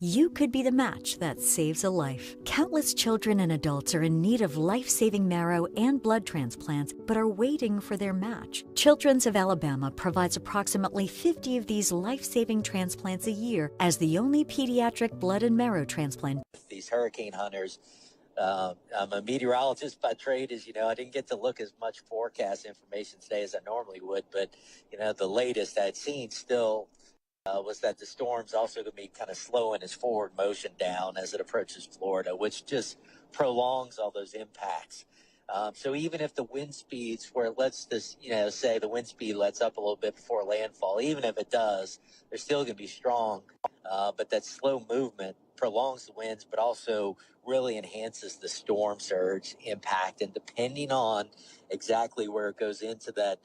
You could be the match that saves a life. Countless children and adults are in need of life-saving marrow and blood transplants, but are waiting for their match. Children's of Alabama provides approximately 50 of these life-saving transplants a year as the only pediatric blood and marrow transplant. These hurricane hunters, I'm a meteorologist by trade, as you know. I didn't get to look as much forecast information today as I normally would, but, the latest I'd seen still was that the storm's also going to be kind of slowing its forward motion down as it approaches Florida, which just prolongs all those impacts. So even if the wind speeds, where it lets this, say the wind speed lets up a little bit before landfall, even if it does, they're still going to be strong. But that slow movement prolongs the winds, but also really enhances the storm surge impact. And depending on exactly where it goes into that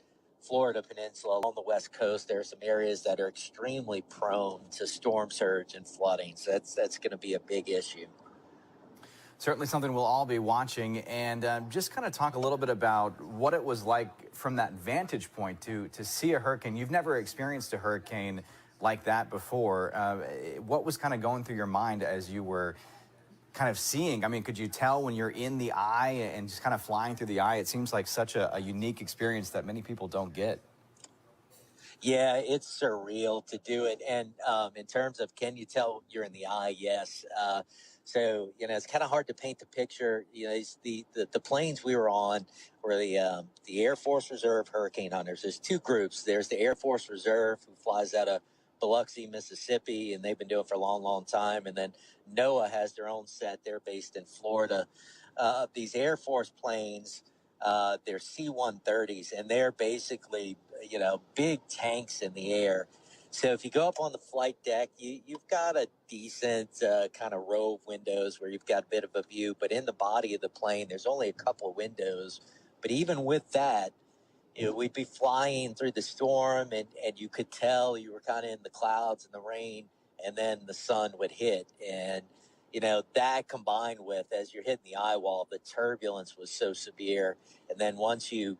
Florida peninsula along the west coast, there are some areas that are extremely prone to storm surge and flooding. So that's going to be a big issue. Certainly something we'll all be watching, and just kind of talk a little bit about what it was like from that vantage point to see a hurricane. You've never experienced a hurricane like that before. What was kind of going through your mind as you were kind of seeing? I mean, could you tell when you're in the eye and just kind of flying through the eye? It seems like such a unique experience that many people don't get. Yeah, it's surreal to do it. And in terms of can you tell you're in the eye? Yes. So, it's kind of hard to paint the picture. The planes we were on were the Air Force Reserve Hurricane Hunters. There's two groups. There's the Air Force Reserve, who flies out of Biloxi, Mississippi, and they've been doing it for a long, long time. And then NOAA has their own set. They're based in Florida. These Air Force planes, they're C-130s, and they're basically, big tanks in the air. So if you go up on the flight deck, you've got a decent kind of row of windows where you've got a bit of a view. But in the body of the plane, there's only a couple of windows. But even with that, we'd be flying through the storm, and you could tell you were kind of in the clouds and the rain, and then the sun would hit. And, that combined with, as you're hitting the eye wall, the turbulence was so severe. And then once you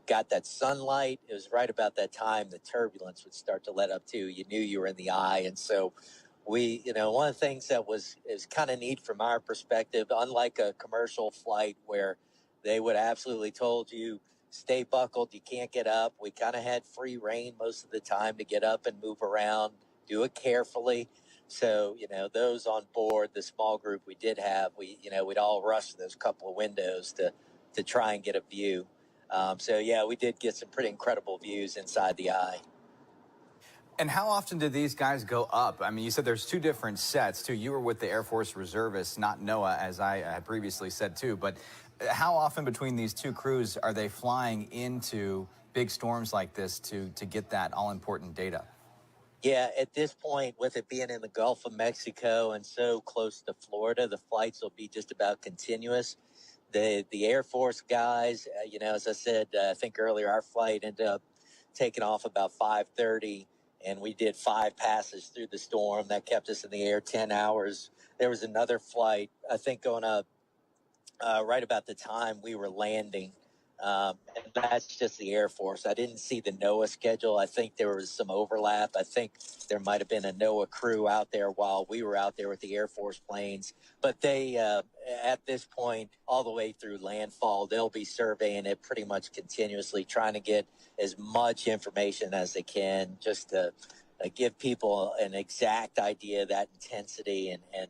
got that sunlight, it was right about that time the turbulence would start to let up too. You knew you were in the eye. And so one of the things that is kind of neat from our perspective, unlike a commercial flight where they would absolutely told you, stay buckled, you can't get up. We kind of had free reign most of the time to get up and move around, do it carefully. So, those on board, the small group we did have, we'd all rush to those couple of windows to try and get a view. We did get some pretty incredible views inside the eye. And how often do these guys go up? I mean, you said there's two different sets, too. You were with the Air Force Reservists, not NOAA, as I had previously said, too. But how often between these two crews are they flying into big storms like this to get that all-important data? Yeah, at this point, with it being in the Gulf of Mexico and so close to Florida, the flights will be just about continuous. The Air Force guys, as I said, I think earlier, our flight ended up taking off about 5:30, and we did 5 passes through the storm. That kept us in the air 10 hours. There was another flight, I think, going up right about the time we were landing. And that's just the Air Force. I didn't see the NOAA schedule. I think there was some overlap. I think there might have been a NOAA crew out there while we were out there with the Air Force planes. But they, at this point, all the way through landfall, they'll be surveying it pretty much continuously, trying to get as much information as they can just to give people an exact idea of that intensity and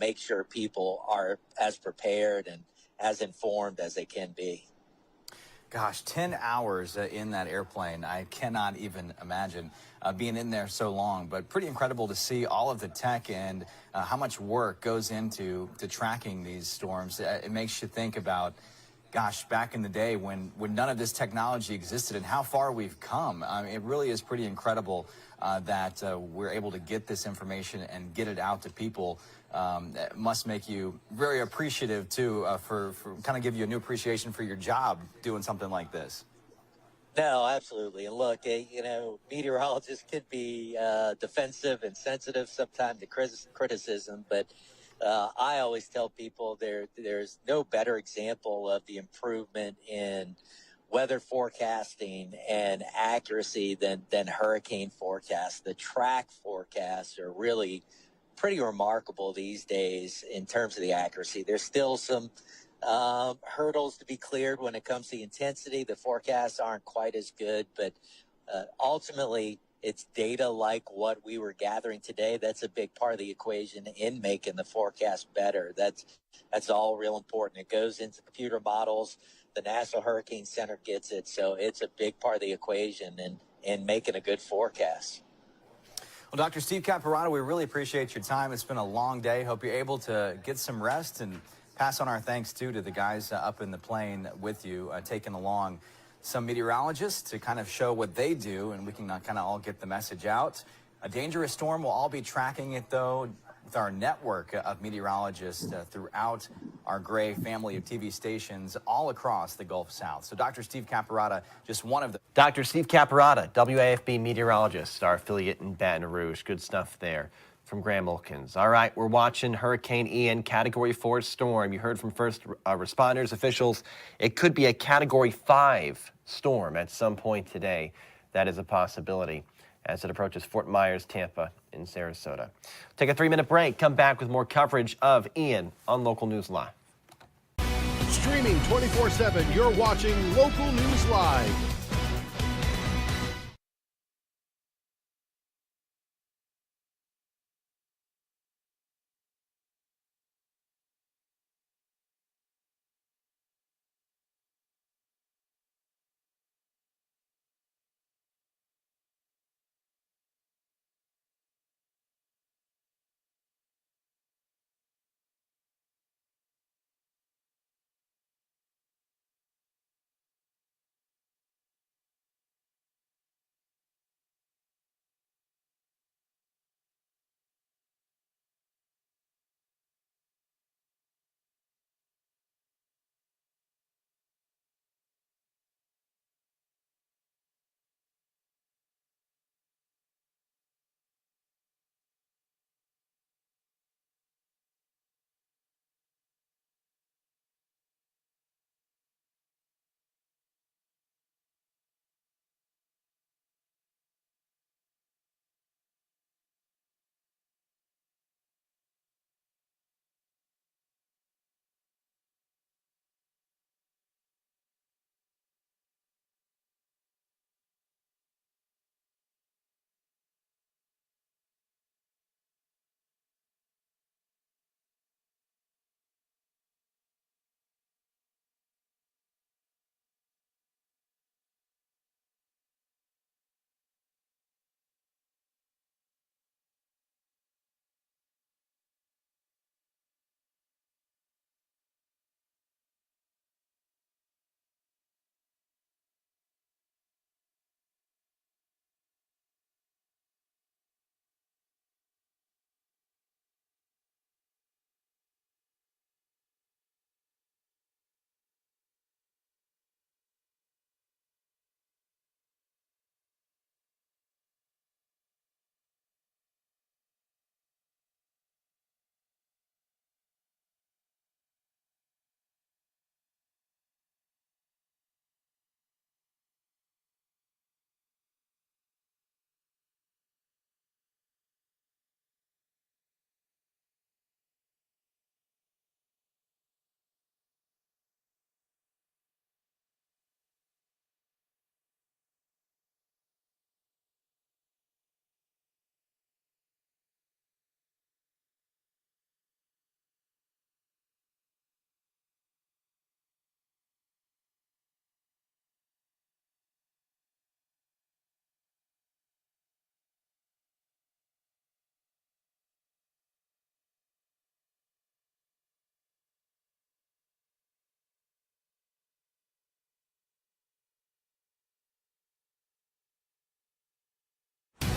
make sure people are as prepared and as informed as they can be. Gosh, 10 hours in that airplane. I cannot even imagine being in there so long, but pretty incredible to see all of the tech and how much work goes into tracking these storms. It makes you think about, gosh, back in the day when none of this technology existed and how far we've come. It really is pretty incredible that we're able to get this information and get it out to people. It must make you very appreciative, too, for kind of give you a new appreciation for your job doing something like this. No, absolutely. And look, meteorologists could be defensive and sensitive sometimes to criticism, but I always tell people there's no better example of the improvement in weather forecasting and accuracy than hurricane forecasts. The track forecasts are really pretty remarkable these days in terms of the accuracy. There's still some hurdles to be cleared when it comes to the intensity. The forecasts aren't quite as good, but ultimately, it's data like what we were gathering today. That's a big part of the equation in making the forecast better. That's all real important. It goes into computer models. The National Hurricane Center gets it, so it's a big part of the equation in making a good forecast. Well, Dr. Steve Caparotto, we really appreciate your time. It's been a long day. Hope you're able to get some rest and pass on our thanks, too, to the guys up in the plane with you, taking along some meteorologists to kind of show what they do, and we can kind of all get the message out. A dangerous storm. We'll all be tracking it, though, with our network of meteorologists throughout our Gray family of TV stations all across the Gulf South. So Dr. Steve Caparotto, just one of the... Dr. Steve Caparotto, WAFB meteorologist, our affiliate in Baton Rouge. Good stuff there from Graham Olkins. All right, we're watching Hurricane Ian, Category 4 storm. You heard from first responders, officials. It could be a Category 5 storm at some point today. That is a possibility as it approaches Fort Myers, Tampa, and Sarasota. Take a 3-minute break. Come back with more coverage of Ian on Local News Live. Streaming 24/7, you're watching Local News Live.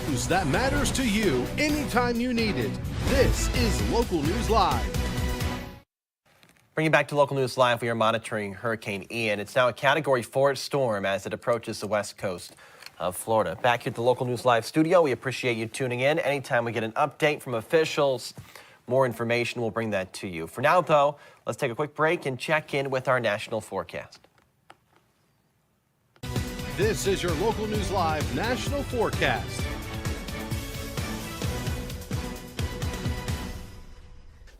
News that matters to you anytime you need it. This is Local News Live. Bringing you back to Local News Live, we are monitoring Hurricane Ian. It's now a Category 4 storm as it approaches the west coast of Florida. Back here at the Local News Live studio, we appreciate you tuning in. Anytime we get an update from officials, more information, we'll bring that to you. For now, though, let's take a quick break and check in with our national forecast. This is your Local News Live national forecast.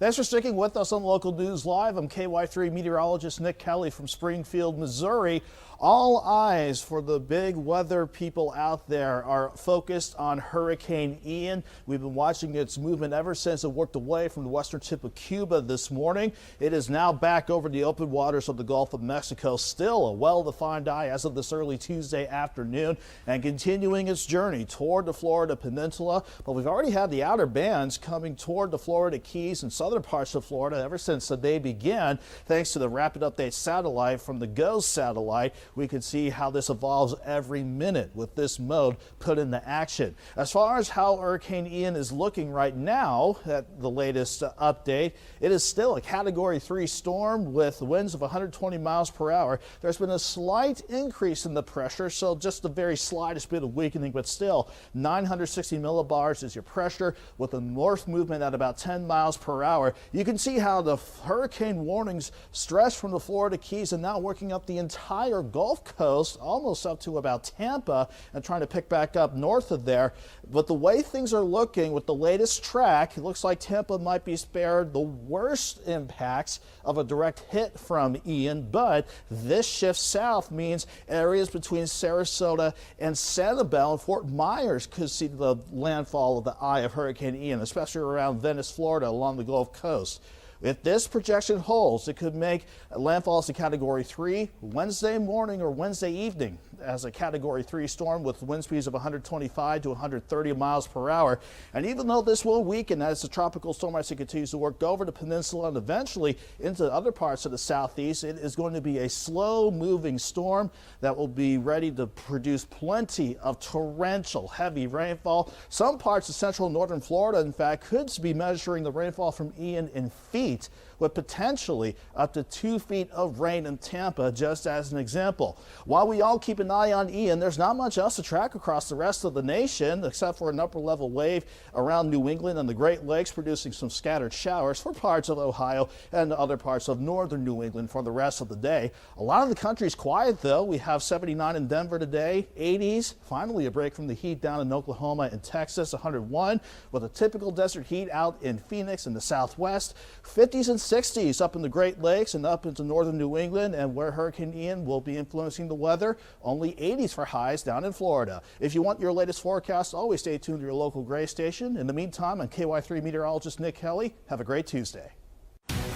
Thanks for sticking with us on Local News Live. I'm KY3 meteorologist Nick Kelly from Springfield, Missouri. All eyes for the big weather people out there are focused on Hurricane Ian. We've been watching its movement ever since it worked away from the western tip of Cuba this morning. It is now back over the open waters of the Gulf of Mexico, still a well-defined eye as of this early Tuesday afternoon, and continuing its journey toward the Florida Peninsula. But we've already had the outer bands coming toward the Florida Keys and southern parts of Florida ever since the day began. Thanks to the Rapid Update satellite from the GOES satellite, we can see how this evolves every minute with this mode put into action. As far as how Hurricane Ian is looking right now, at the latest update, it is still a Category 3 storm with winds of 120 miles per hour. There's been a slight increase in the pressure, so just the very slightest bit of weakening, but still 960 millibars is your pressure with a north movement at about 10 miles per hour. You can see how the hurricane warnings stretch from the Florida Keys and now working up the entire Gulf Coast, almost up to about Tampa, and trying to pick back up north of there. But the way things are looking with the latest track, it looks like Tampa might be spared the worst impacts of a direct hit from Ian, but this shift south means areas between Sarasota and Sanibel and Fort Myers could see the landfall of the eye of Hurricane Ian, especially around Venice, Florida, along the Gulf Coast. If this projection holds, it could make landfalls to Category 3 Wednesday morning or Wednesday evening as a Category 3 storm with wind speeds of 125 to 130 miles per hour. And even though this will weaken as the tropical storm as it continues to work over the peninsula and eventually into other parts of the southeast, it is going to be a slow-moving storm that will be ready to produce plenty of torrential heavy rainfall. Some parts of central northern Florida, in fact, could be measuring the rainfall from Ian in feet, with potentially up to 2 feet of rain in Tampa, just as an example. While we all keep an eye on Ian, there's not much else to track across the rest of the nation, except for an upper level wave around New England and the Great Lakes, producing some scattered showers for parts of Ohio and other parts of northern New England for the rest of the day. A lot of the country's quiet, though. We have 79 in Denver today, 80s, finally a break from the heat down in Oklahoma and Texas, 101, with a typical desert heat out in Phoenix in the southwest, 50s and 60s up in the Great Lakes and up into northern New England, and where Hurricane Ian will be influencing the weather, only 80s for highs down in Florida. If you want your latest forecast, always stay tuned to your local Gray station. In the meantime, I'm KY3 meteorologist Nick Kelly. Have a great Tuesday.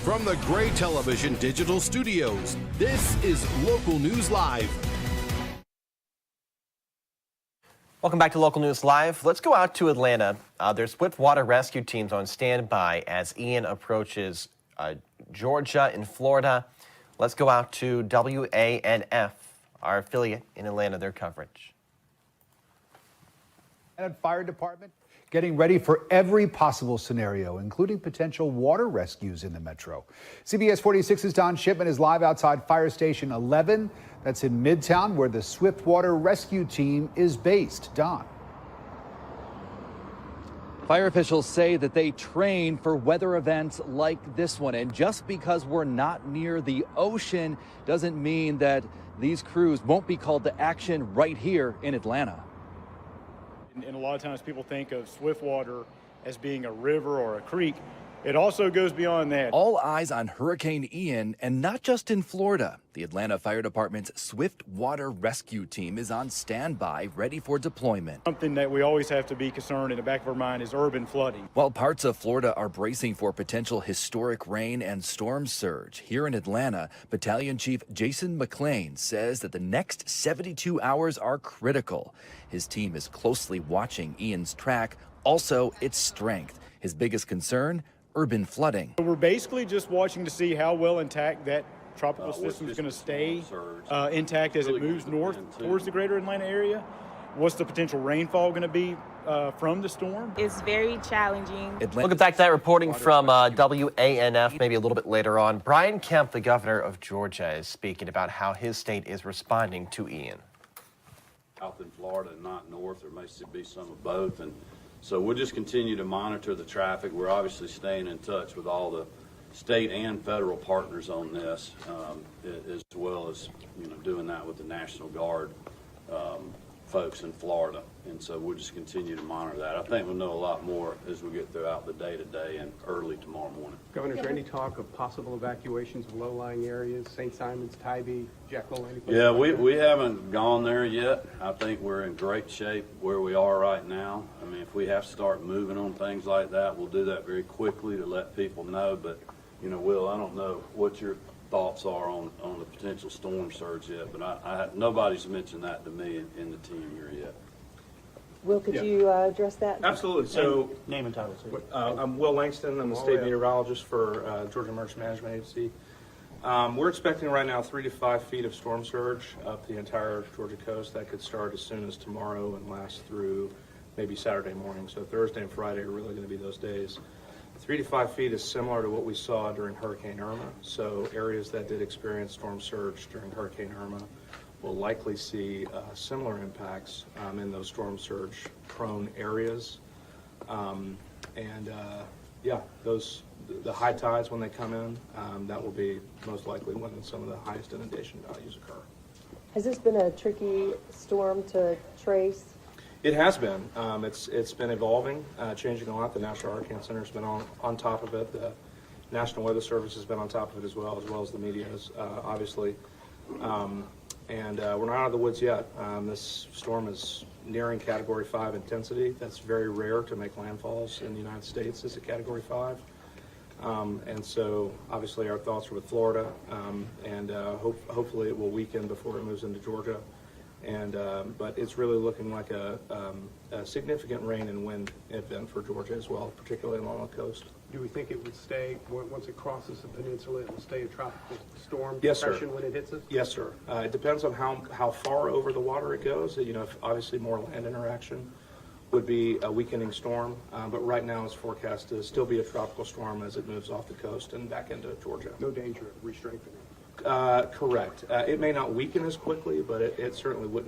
From the Gray Television Digital Studios, this is Local News Live. Welcome back to Local News Live. Let's go out to Atlanta. There's swift water rescue teams on standby as Ian approaches Georgia and Florida. Let's go out to WANF, our affiliate in Atlanta, their coverage. And fire department getting ready for every possible scenario, including potential water rescues in the metro. CBS 46's Don Shipman is live outside Fire Station 11. That's in Midtown, where the Swift Water Rescue Team is based. Don. Fire officials say that they train for weather events like this one. And just because we're not near the ocean doesn't mean that these crews won't be called to action right here in Atlanta. And a lot of times people think of swift water as being a river or a creek. It also goes beyond that. All eyes on Hurricane Ian, and not just in Florida. The Atlanta Fire Department's Swift Water Rescue Team is on standby, ready for deployment. Something that we always have to be concerned in the back of our mind is urban flooding. While parts of Florida are bracing for potential historic rain and storm surge, here in Atlanta, Battalion Chief Jason McClain says that the next 72 hours are critical. His team is closely watching Ian's track, also its strength. His biggest concern, urban flooding. We're basically just watching to see how well intact that tropical system is going to stay intact as it moves north towards the greater Atlanta area. What's the potential rainfall going to be from the storm? It's very challenging. We'll get back to that reporting from WANF maybe a little bit later on. Brian Kemp, the governor of Georgia, is speaking about how his state is responding to Ian. South in Florida and not north. There may be some of both. And so we'll just continue to monitor the traffic. We're obviously staying in touch with all the state and federal partners on this, as well as doing that with the National Guard folks in Florida. And so we'll just continue to monitor that. I think we'll know a lot more as we get throughout the day today and early tomorrow morning. Governor, is there any talk of possible evacuations of low-lying areas, St. Simons, Tybee, Jekyll, anything? Yeah, we haven't gone there yet. I think we're in great shape where we are right now. I mean, if we have to start moving on things like that, we'll do that very quickly to let people know. But, you know, Will, I don't know what your thoughts are on the potential storm surge yet, but nobody's mentioned that to me in the team here yet. Will, could you address that? Absolutely. So, name and title, sir. I'm Will Langston. I'm the state meteorologist for Georgia Emergency Management Agency. We're expecting right now 3 to 5 feet of storm surge up the entire Georgia coast. That could start as soon as tomorrow and last through maybe Saturday morning. So Thursday and Friday are really going to be those days. 3 to 5 feet is similar to what we saw during Hurricane Irma. So areas that did experience storm surge during Hurricane Irma will likely see similar impacts in those storm surge prone areas. Yeah, the high tides when they come in, that will be most likely when some of the highest inundation values occur. Has this been a tricky storm to trace? It has been. It's been evolving, changing a lot. The National Hurricane Center has been on top of it. The National Weather Service has been on top of it as well as the media is, obviously. And we're not out of the woods yet. This storm is nearing Category 5 intensity. That's very rare to make landfalls in the United States as a Category 5. And so, obviously, our thoughts are with Florida, and hopefully it will weaken before it moves into Georgia. But it's really looking like a significant rain and wind event for Georgia as well, particularly along the coast. Do we think it would stay, once it crosses the peninsula, it will stay a tropical storm Yes, sir. depression when it hits us? Yes, sir. It depends on how far over the water it goes. You know, if obviously more land interaction would be a weakening storm, but right now it's forecast to still be a tropical storm as it moves off the coast and back into Georgia. No danger of re-strengthening? Correct. It may not weaken as quickly, but it certainly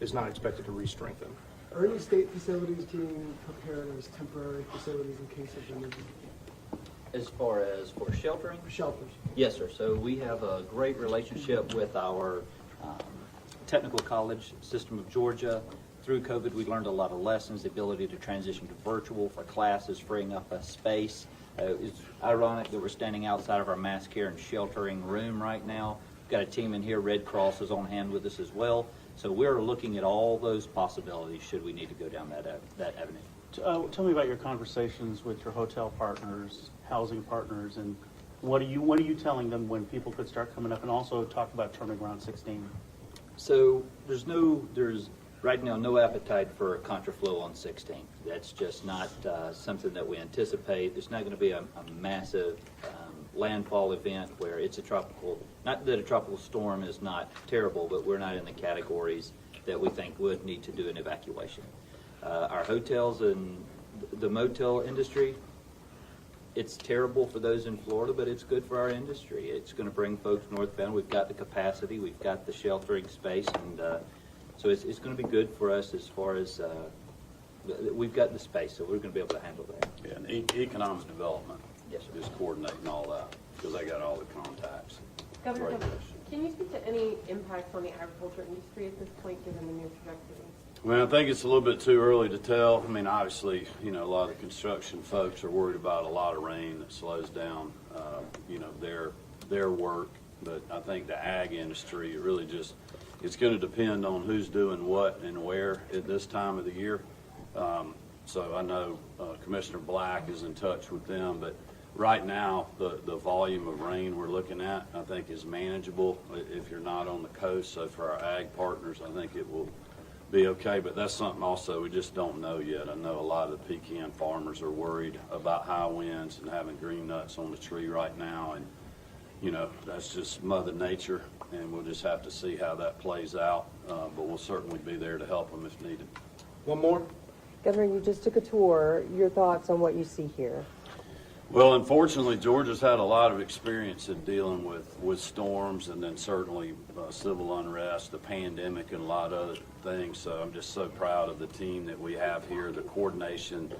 is not expected to re-strengthen. Are any state facilities being prepared as temporary facilities in case of emergency? As far as for sheltering? For shelters. Yes, sir. So we have a great relationship with our technical college system of Georgia. Through COVID, we learned a lot of lessons, the ability to transition to virtual for classes, freeing up a space. It's ironic that we're standing outside of our mass care and sheltering room right now. We've got a team in here, Red Cross is on hand with us as well. So we're looking at all those possibilities should we need to go down that avenue. Tell me about your conversations with your hotel partners, housing partners, and what are you telling them when people could start coming up, and also talk about turning around 16? So there's right now no appetite for a contraflow on 16. That's just not something that we anticipate. There's not going to be a massive landfall event where it's a tropical, not that a tropical storm is not terrible, but we're not in the categories that we think would need to do an evacuation. Our hotels and the motel industry, it's terrible for those in Florida, but it's good for our industry. It's going to bring folks northbound. We've got the capacity, we've got the sheltering space, and so it's going to be good for us as far as we've got the space, so we're going to be able to handle that. Yeah, and economic development. Yes, sir. Is coordinating all that because they got all the contacts. Governor, can you speak to any impacts on the agriculture industry at this point, given the new trajectory? Well, I think it's a little bit too early to tell. I mean, obviously, you know, a lot of the construction folks are worried about a lot of rain that slows down, you know, their work. But I think the ag industry, really just, it's going to depend on who's doing what and where at this time of the year. So I know Commissioner Black is in touch with them, but right now the volume of rain we're looking at, I think, is manageable if you're not on the coast. So for our ag partners, I think it will be okay, but that's something also we just don't know yet. I know a lot of the pecan farmers are worried about high winds and having green nuts on the tree right now, and you know, that's just Mother Nature, and we'll just have to see how that plays out, but we'll certainly be there to help them if needed. One more. Governor, you just took a tour. Your thoughts on what you see here? Well, unfortunately, Georgia's had a lot of experience in dealing with storms, and then certainly civil unrest, the pandemic, and a lot of other things. So I'm just so proud of the team that we have here, the coordination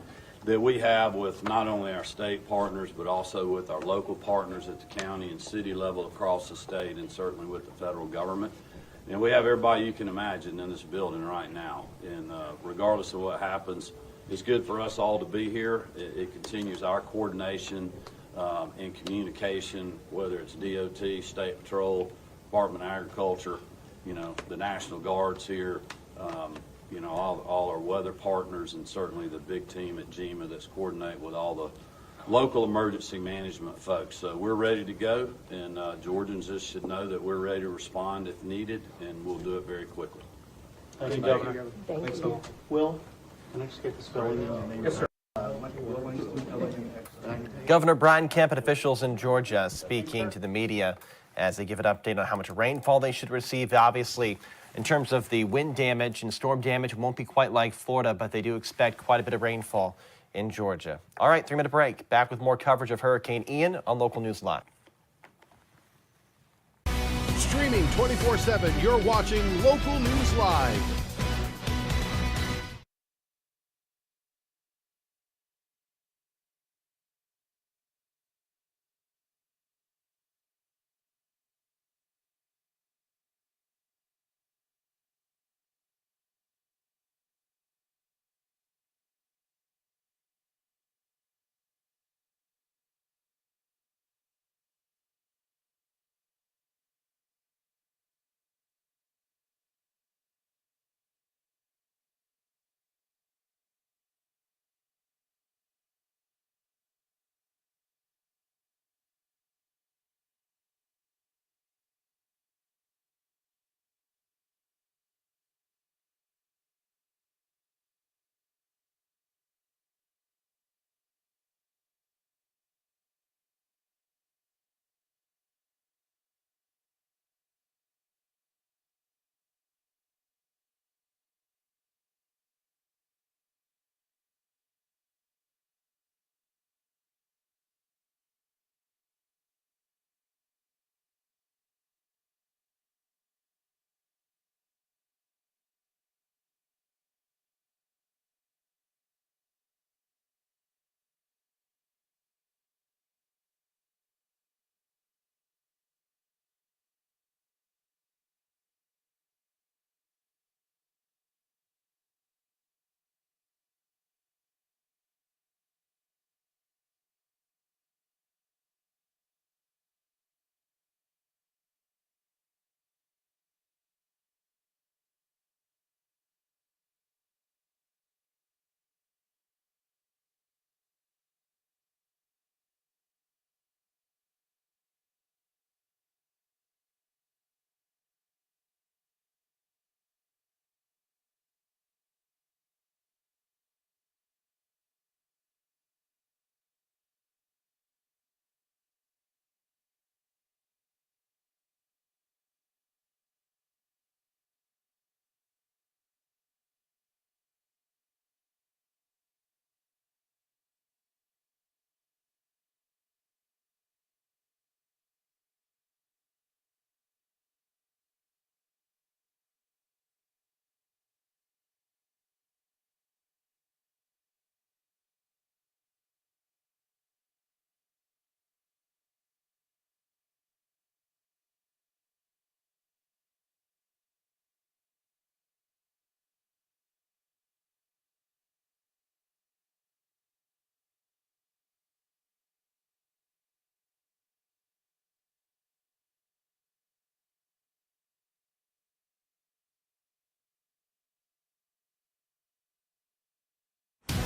that we have with not only our state partners, but also with our local partners at the county and city level across the state, and certainly with the federal government. And we have everybody you can imagine in this building right now. And regardless of what happens, it's good for us all to be here. It continues our coordination and communication, whether it's DOT, State Patrol, Department of Agriculture, you know, the National Guard's here, you know, all our weather partners, and certainly the big team at GEMA that's coordinate with all the local emergency management folks. So we're ready to go, and Georgians just should know that we're ready to respond if needed, and we'll do it very quickly. Thank you, Governor. Thank you. Will, can I just get the spelling? Yes, sir. Governor Brian Kemp and officials in Georgia speaking to the media as they give an update on how much rainfall they should receive. Obviously, in terms of the wind damage and storm damage, it won't be quite like Florida, but they do expect quite a bit of rainfall in Georgia. All right, 3-minute break. Back with more coverage of Hurricane Ian on Local News Live. Streaming 24/7, you're watching Local News Live.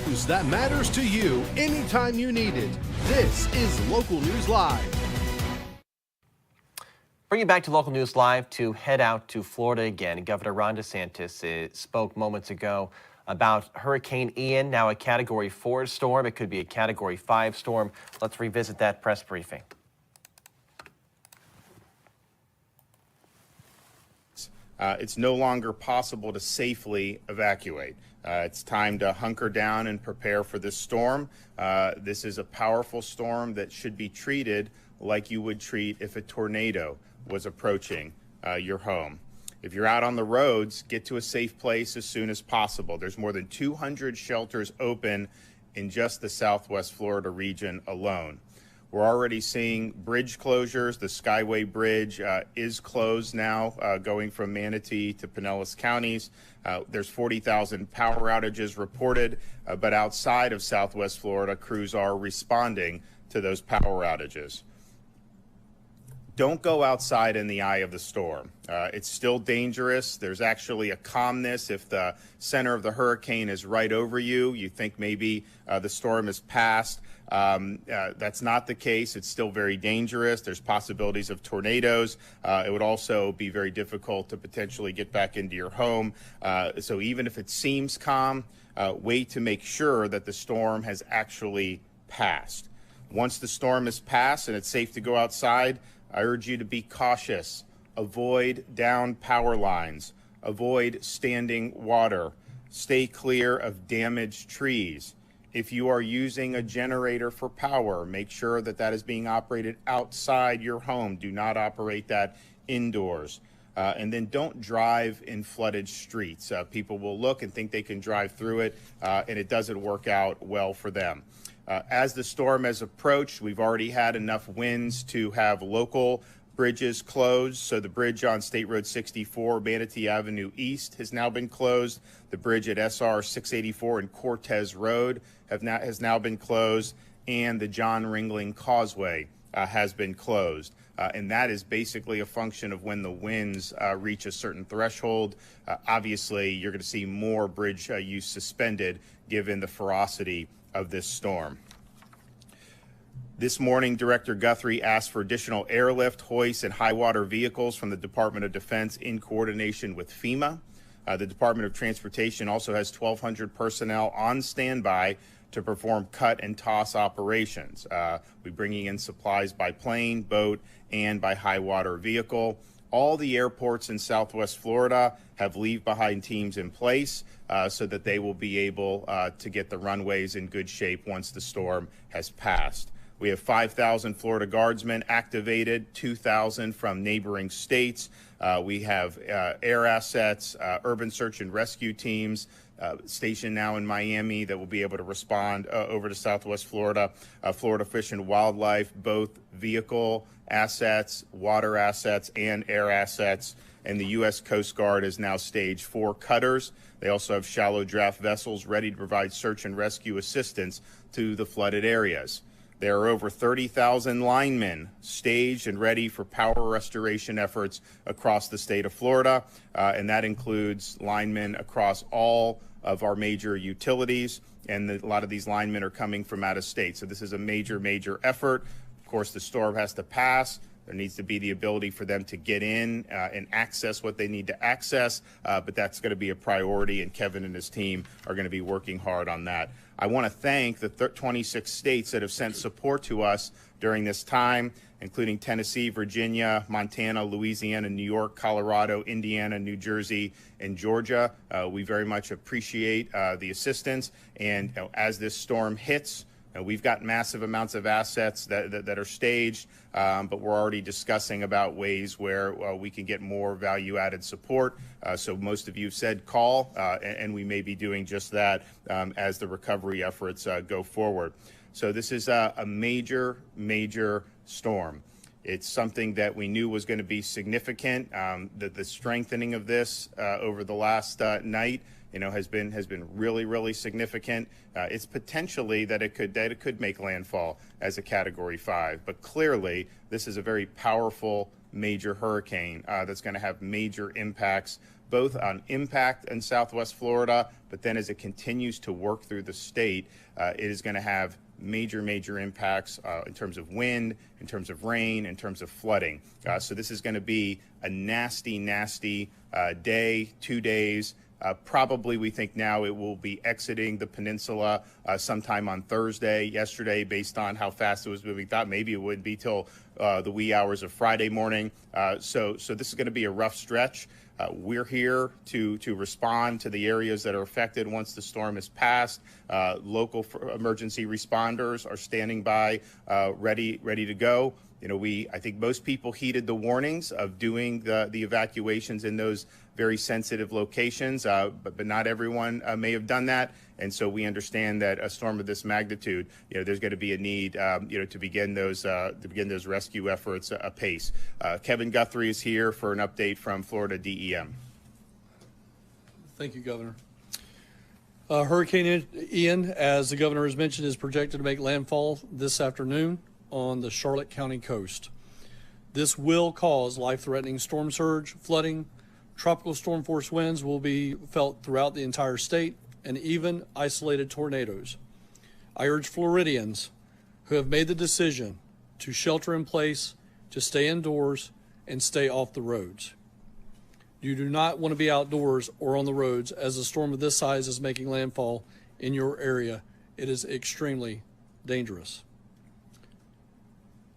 News that matters to you anytime you need it. This is Local News Live. Bring you back to Local News Live to head out to Florida again. Governor Ron DeSantis spoke moments ago about Hurricane Ian, now a Category 4 storm. It could be a Category 5 storm. Let's revisit that press briefing. It's no longer possible to safely evacuate. It's time to hunker down and prepare for this storm. This is a powerful storm that should be treated like you would treat if a tornado was approaching your home. If you're out on the roads, get to a safe place as soon as possible. There's more than 200 shelters open in just the Southwest Florida region alone. We're already seeing bridge closures. The Skyway Bridge is closed now, going from Manatee to Pinellas counties. There's 40,000 power outages reported, but outside of Southwest Florida, crews are responding to those power outages. Don't go outside in the eye of the storm. It's still dangerous. There's actually a calmness if the center of the hurricane is right over you. You think maybe the storm has passed. That's not the case. It's still very dangerous. There's possibilities of tornadoes. It would also be very difficult to potentially get back into your home. So even if it seems calm, wait to make sure that the storm has actually passed. Once the storm has passed and it's safe to go outside, I urge you to be cautious. Avoid downed power lines. Avoid standing water. Stay clear of damaged trees. If you are using a generator for power, make sure that that is being operated outside your home. Do not operate that indoors. And then don't drive in flooded streets. People will look and think they can drive through it, and it doesn't work out well for them. As the storm has approached, we've already had enough winds to have local bridges closed. So the bridge on State Road 64, Manatee Avenue East, has now been closed. The bridge at SR 684 and Cortez Road has now been closed. And the John Ringling Causeway has been closed. And that is basically a function of when the winds reach a certain threshold. Obviously, you're going to see more bridge use suspended given the ferocity of this storm. This morning, Director Guthrie asked for additional airlift, hoist, and high water vehicles from the Department of Defense in coordination with FEMA. The Department of Transportation also has 1,200 personnel on standby to perform cut and toss operations. We're bringing in supplies by plane, boat, and by high water vehicle. All the airports in Southwest Florida have leave-behind teams in place so that they will be able to get the runways in good shape once the storm has passed. We have 5,000 Florida Guardsmen activated, 2,000 from neighboring states. We have air assets, urban search and rescue teams stationed now in Miami that will be able to respond over to Southwest Florida. Florida Fish and Wildlife, both vehicle assets, water assets, and air assets. And the U.S. Coast Guard is now staged 4 cutters. They also have shallow draft vessels ready to provide search and rescue assistance to the flooded areas. There are over 30,000 linemen staged and ready for power restoration efforts across the state of Florida, and that includes linemen across all of our major utilities, and a lot of these linemen are coming from out of state. So this is a major, major effort. Of course, the storm has to pass. There needs to be the ability for them to get in and access what they need to access, but that's going to be a priority, and Kevin and his team are going to be working hard on that. I want to thank the 26 states that have sent support to us during this time, including Tennessee, Virginia, Montana, Louisiana, New York, Colorado, Indiana, New Jersey, and Georgia. We very much appreciate the assistance, and as this storm hits, we've got massive amounts of assets that are staged, but we're already discussing about ways where we can get more value-added support. So most of you have said call, and we may be doing just that as the recovery efforts go forward. So this is a major, major storm. It's something that we knew was going to be significant. The strengthening of this over the last night has been really, really significant. It's potentially that it could make landfall as a Category 5, but clearly this is a very powerful major hurricane that's going to have major impacts, both on impact in Southwest Florida, but then as it continues to work through the state, it is going to have major, major impacts in terms of wind, in terms of rain, in terms of flooding. So this is going to be a nasty, nasty day, 2 days. Probably we think now it will be exiting the peninsula sometime on Thursday. Yesterday, based on how fast it was moving, thought maybe it would be till the wee hours of Friday morning. So this is going to be a rough stretch. We're here to respond to the areas that are affected once the storm has passed. Local emergency responders are standing by, ready to go. I think most people heeded the warnings of doing the evacuations in those very sensitive locations, but not everyone may have done that. And so we understand that a storm of this magnitude, there's going to be a need, to begin those rescue efforts apace. Kevin Guthrie is here for an update from Florida DEM. Thank you, Governor. Hurricane Ian, as the governor has mentioned, is projected to make landfall this afternoon on the Charlotte County coast. This will cause life-threatening storm surge, flooding. Tropical storm force winds will be felt throughout the entire state, and even isolated tornadoes. I urge Floridians who have made the decision to shelter in place, to stay indoors, and stay off the roads. You do not want to be outdoors or on the roads as a storm of this size is making landfall in your area. It is extremely dangerous.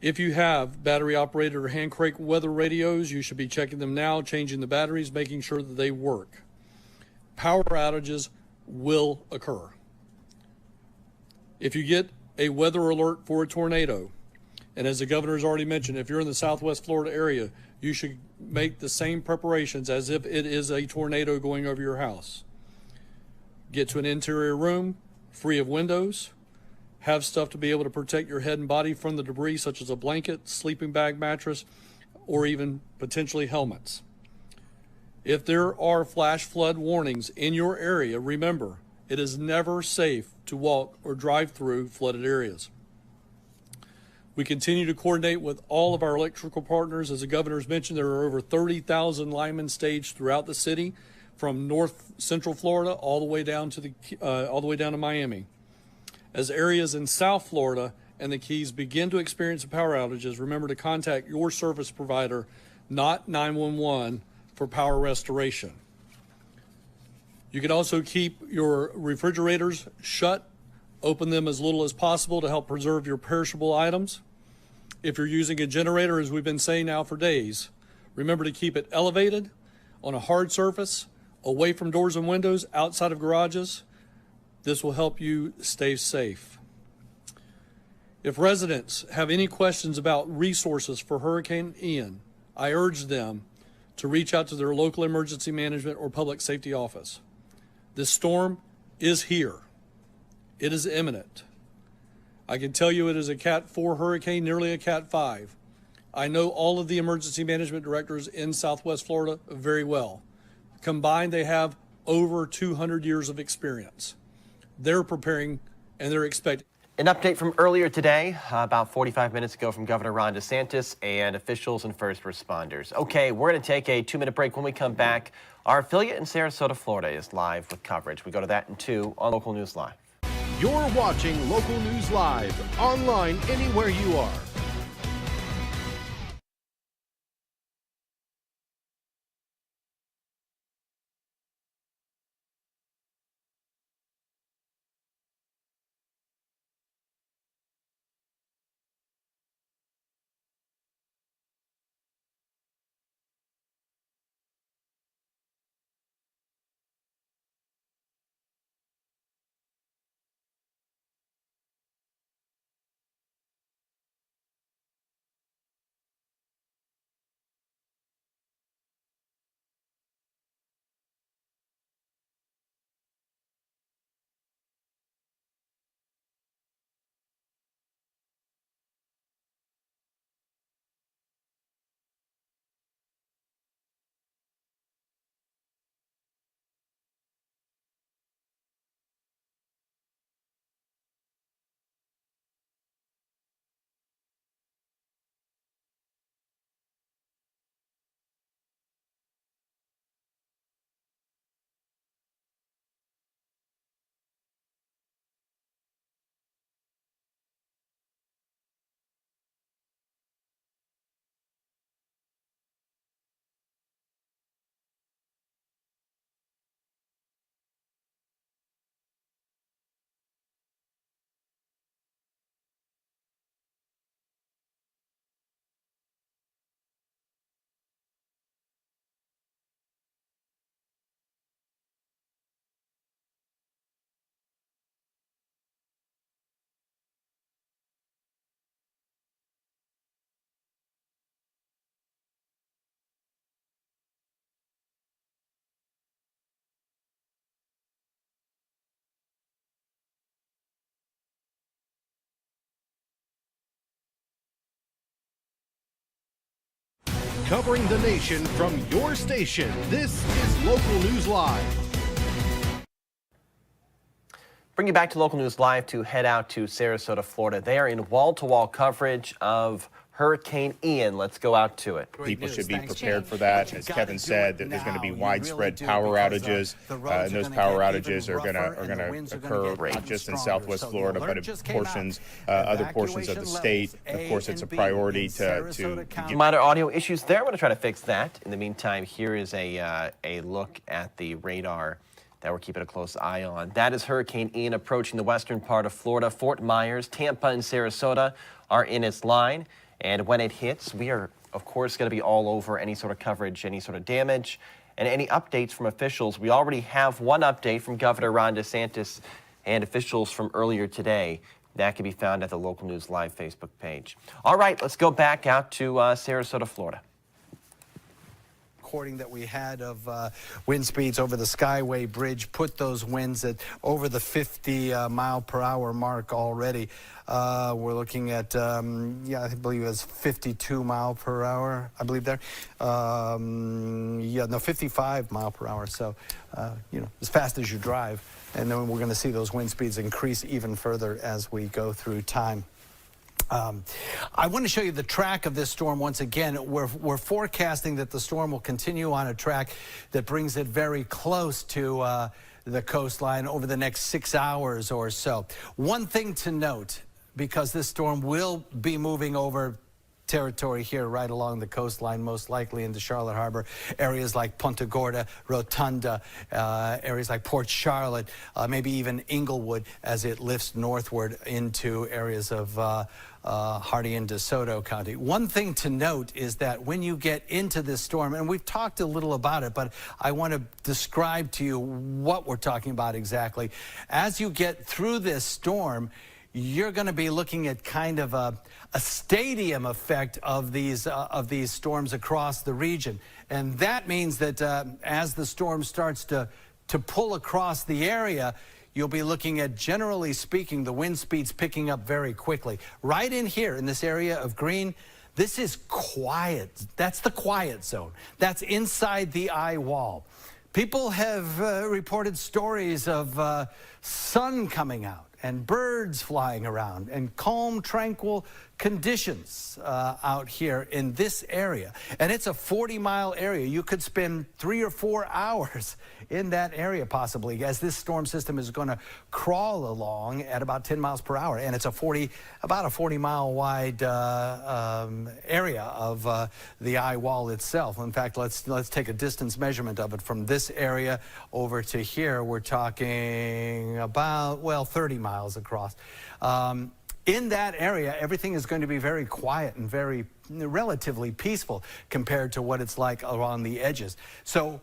If you have battery-operated or hand-crank weather radios, you should be checking them now, changing the batteries, making sure that they work. Power outages will occur. If you get a weather alert for a tornado, and as the governor has already mentioned, if you're in the Southwest Florida area, you should make the same preparations as if it is a tornado going over your house. Get to an interior room, free of windows. Have stuff to be able to protect your head and body from the debris, such as a blanket, sleeping bag, mattress, or even potentially helmets. If there are flash flood warnings in your area, remember, it is never safe to walk or drive through flooded areas. We continue to coordinate with all of our electrical partners. As the governor's mentioned, there are over 30,000 linemen staged throughout the city, from north central Florida all the way down to Miami. As areas in South Florida and the Keys begin to experience power outages, remember to contact your service provider, not 911, for power restoration. You can also keep your refrigerators shut, open them as little as possible to help preserve your perishable items. If you're using a generator, as we've been saying now for days, remember to keep it elevated, on a hard surface, away from doors and windows, outside of garages. This will help you stay safe. If residents have any questions about resources for Hurricane Ian, I urge them to reach out to their local emergency management or public safety office. This storm is here. It is imminent. I can tell you it is a Cat 4 hurricane, nearly a Cat 5. I know all of the emergency management directors in Southwest Florida very well. Combined, they have over 200 years of experience. They're preparing and they're expecting. An update from earlier today, about 45 minutes ago, from Governor Ron DeSantis and officials and first responders. Okay, we're going to take a 2-minute break. When we come back, our affiliate in Sarasota, Florida is live with coverage. We go to that in 2 on Local News Live. You're watching Local News Live, online anywhere you are. covering the nation from your station. This is Local News Live. Bring you back to Local News Live to head out to Sarasota, Florida. They are in wall-to-wall coverage of Hurricane Ian. Let's go out to it. People should be prepared for that. As Kevin said, that there's going to be widespread power outages, and those power outages are going to occur not just in Southwest Florida, but in other portions of the state. Of course, it's a priority to get minor audio issues there. I'm going to try to fix that. In the meantime, here is a look at the radar that we're keeping a close eye on. That is Hurricane Ian approaching the western part of Florida. Fort Myers, Tampa, and Sarasota are in its line. And when it hits, we are, of course, going to be all over any sort of coverage, any sort of damage, and any updates from officials. We already have one update from Governor Ron DeSantis and officials from earlier today. That can be found at the Local News Live Facebook page. All right, let's go back out to Sarasota, Florida. Recording that we had of wind speeds over the Skyway bridge put those winds at over the 50 mile per hour mark already. We're looking at, I believe it was 52 mile per hour, I believe there. 55 mile per hour. So, as fast as you drive. And then we're going to see those wind speeds increase even further as we go through time. I want to show you the track of this storm once again. We're forecasting that the storm will continue on a track that brings it very close to the coastline over the next 6 hours or so. One thing to note, because this storm will be moving over territory here right along the coastline, most likely into Charlotte Harbor, areas like Punta Gorda, Rotunda, areas like Port Charlotte, maybe even Inglewood as it lifts northward into areas of Hardee and DeSoto County. One thing to note is that when you get into this storm, and we've talked a little about it, but I want to describe to you what we're talking about exactly. As you get through this storm, you're going to be looking at kind of a stadium effect of these storms across the region. And that means that as the storm starts to pull across the area, you'll be looking at, generally speaking, the wind speeds picking up very quickly. Right in here, in this area of green, this is quiet. That's the quiet zone. That's inside the eye wall. People have reported stories of sun coming out and birds flying around and calm, tranquil conditions out here in this area. And it's a 40-mile area. You could spend 3 or 4 hours in that area possibly, as this storm system is going to crawl along at about 10 miles per hour. And it's about a 40-mile wide area of the eye wall itself. In fact, let's take a distance measurement of it from this area over to here. We're talking about, 30 miles across. In that area, everything is going to be very quiet and very relatively peaceful compared to what it's like around the edges. So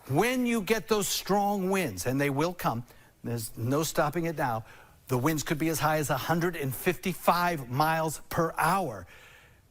when you get those strong winds, and they will come, there's no stopping it now, the winds could be as high as 155 miles per hour.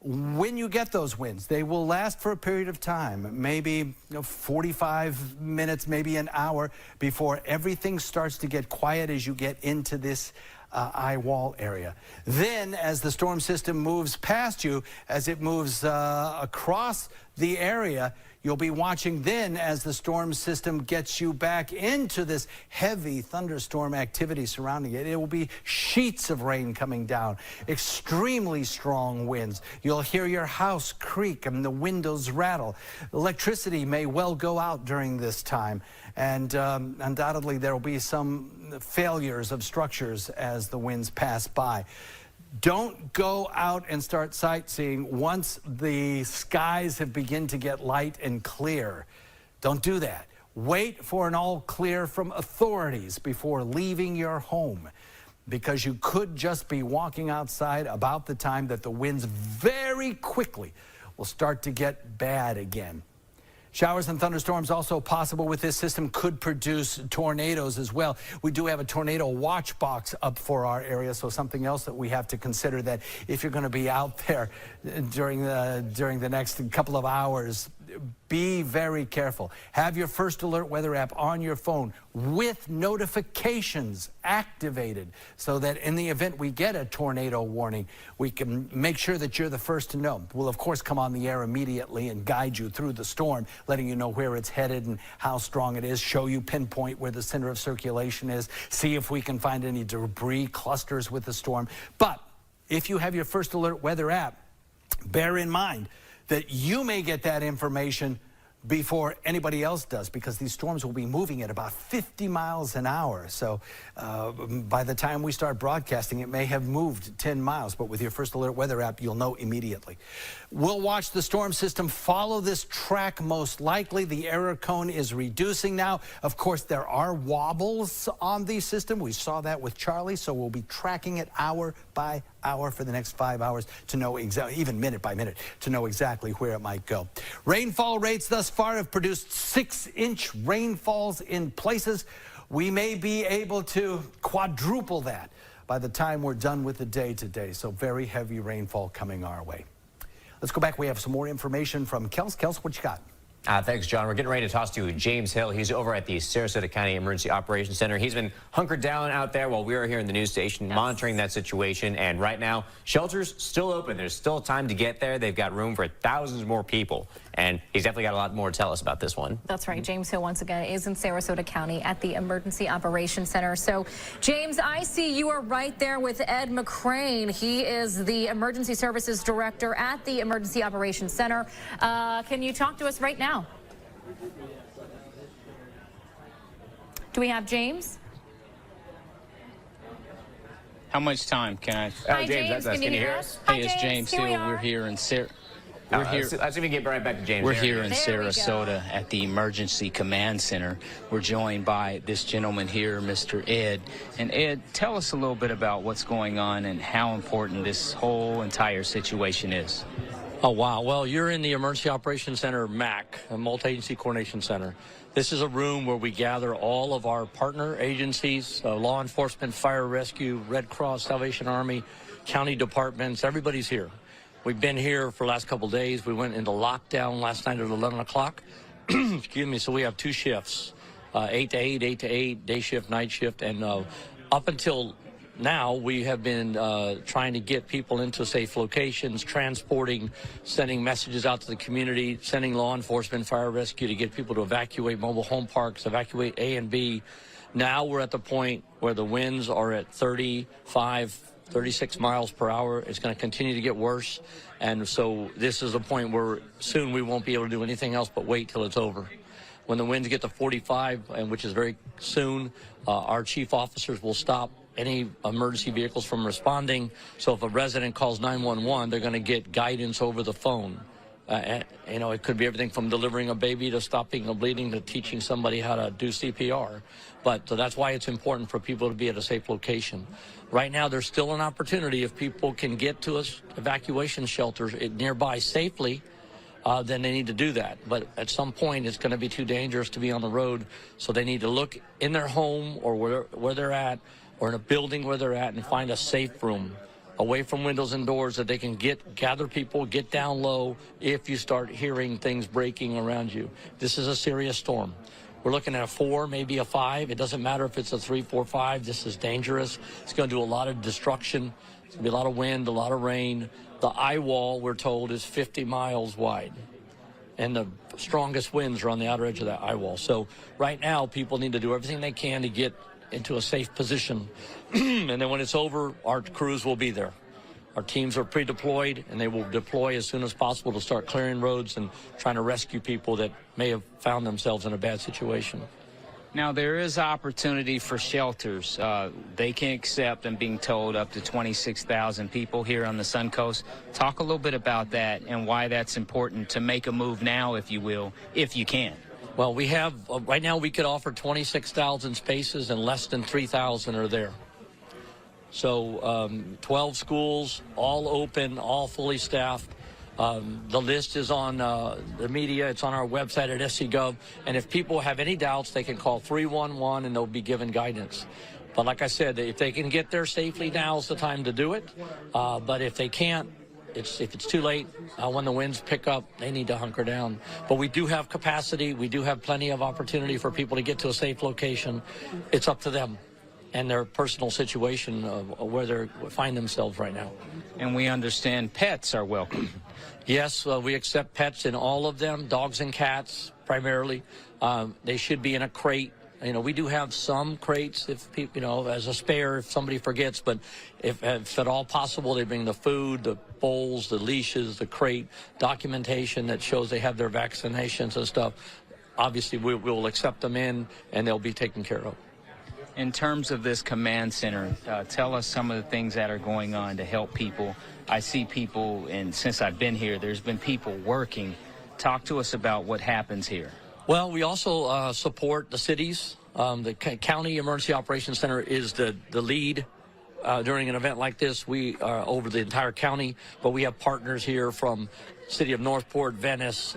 When you get those winds, they will last for a period of time, maybe 45 minutes, maybe an hour, before everything starts to get quiet as you get into this eye wall area. Then, as the storm system moves past you, as it moves across the area, you'll be watching then as the storm system gets you back into this heavy thunderstorm activity surrounding it. It will be sheets of rain coming down, extremely strong winds. You'll hear your house creak and the windows rattle. Electricity may well go out during this time, and undoubtedly there will be some failures of structures as the winds pass by. Don't go out and start sightseeing once the skies have begun to get light and clear. Don't do that. Wait for an all clear from authorities before leaving your home, because you could just be walking outside about the time that the winds very quickly will start to get bad again. Showers and thunderstorms also possible with this system, could produce tornadoes as well. We do have a tornado watch box up for our area, so something else that we have to consider, that if you're going to be out there during the next couple of hours, be very careful. Have your First Alert weather app on your phone with notifications activated so that in the event we get a tornado warning, we can make sure that you're the first to know. We'll, of course, come on the air immediately and guide you through the storm, letting you know where it's headed and how strong it is, show you pinpoint where the center of circulation is, see if we can find any debris clusters with the storm. But if you have your First Alert weather app, bear in mind that you may get that information before anybody else does, because these storms will be moving at about 50 miles an hour. So by the time we start broadcasting, it may have moved 10 miles, but with your First Alert weather app, you'll know immediately. We'll watch the storm system follow this track most likely. The error cone is reducing now. Of course, there are wobbles on the system. We saw that with Charlie, so we'll be tracking it hour by hour for the next 5 hours to know exactly, even minute by minute, to know exactly where it might go. Rainfall rates thus far have produced 6-inch rainfalls in places. We may be able to quadruple that by the time we're done with the day today. So very heavy rainfall coming our way. Let's go back. We have some more information from Kels. Kels, what you got? Thanks, John. We're getting ready to toss to James Hill. He's over at the Sarasota County Emergency Operations Center. He's been hunkered down out there while we are here in the news station monitoring that situation. And right now, shelters still open. There's still time to get there. They've got room for thousands more people. And he's definitely got a lot more to tell us about this one. That's right. James Hill, once again, is in Sarasota County at the Emergency Operations Center. So, James, I see you are right there with Ed McCrane. He is the Emergency Services Director at the Emergency Operations Center. Can you talk to us right now? Do we have James? How much time can I? Hi, James. Can you hear us? Hey, it's James Hill. We're here in Let's see if we can get right back to James. We're here in Sarasota at the Emergency Command Center. We're joined by this gentleman here, Mr. Ed. And Ed, tell us a little bit about what's going on and how important this whole entire situation is. Oh, wow. Well, you're in the Emergency Operations Center, MAC, a Multi-Agency Coordination Center. This is a room where we gather all of our partner agencies, law enforcement, fire rescue, Red Cross, Salvation Army, county departments. Everybody's here. We've been here for the last couple of days. We went into lockdown last night at 11 o'clock. Excuse me. So we have two shifts, 8 to 8, 8 to 8, day shift, night shift. And up until now, we have been trying to get people into safe locations, transporting, sending messages out to the community, sending law enforcement, fire rescue to get people to evacuate mobile home parks, evacuate A and B. Now we're at the point where the winds are at 35, 36 miles per hour. It's going to continue to get worse. And so this is a point where soon we won't be able to do anything else but wait till it's over. When the winds get to 45, and which is very soon, our chief officers will stop any emergency vehicles from responding. So if a resident calls 911, they're going to get guidance over the phone. You know, it could be everything from delivering a baby to stopping the bleeding to teaching somebody how to do CPR. But so that's why it's important for people to be at a safe location. Right now, there's still an opportunity if people can get to us evacuation shelters nearby safely, then they need to do that. But at some point, it's going to be too dangerous to be on the road, so they need to look in their home or where they're at, or in a building where they're at, and find a safe room away from windows and doors that they can gather people, get down low if you start hearing things breaking around you. This is a serious storm. We're looking at a 4, maybe a 5. It doesn't matter if it's a 3, 4, 5. This is dangerous. It's going to do a lot of destruction. It's going to be a lot of wind, a lot of rain. The eye wall, we're told, is 50 miles wide. And the strongest winds are on the outer edge of that eye wall. So right now, people need to do everything they can to get into a safe position. And then when it's over, our crews will be there. Our teams are pre-deployed, and they will deploy as soon as possible to start clearing roads and trying to rescue people that may have found themselves in a bad situation. Now, there is opportunity for shelters. They can accept, and being told, up to 26,000 people here on the Suncoast. Talk a little bit about that and why that's important to make a move now, if you will, if you can. Well, we have, right now we could offer 26,000 spaces, and less than 3,000 are there. So 12 schools, all open, all fully staffed. The list is on the media. It's on our website at SC.gov. And if people have any doubts, they can call 311 and they'll be given guidance. But like I said, if they can get there safely, now's the time to do it. But if they can't, if it's too late, when the winds pick up, they need to hunker down. But we do have capacity. We do have plenty of opportunity for people to get to a safe location. It's up to them and their personal situation of where they find themselves right now. And we understand pets are welcome. Yes, we accept pets in all of them, dogs and cats primarily. They should be in a crate. You know, we do have some crates if people, you know, as a spare if somebody forgets, but if at all possible, they bring the food, the bowls, the leashes, the crate, documentation that shows they have their vaccinations and stuff. Obviously, we'll accept them in, and they'll be taken care of. In terms of this command center, tell us some of the things that are going on to help people. I see people, and since I've been here, there's been people working. Talk to us about what happens here. Well, we also support the cities. The County Emergency Operations Center is the lead during an event like this. We are over the entire county, but we have partners here from City of Northport, Venice,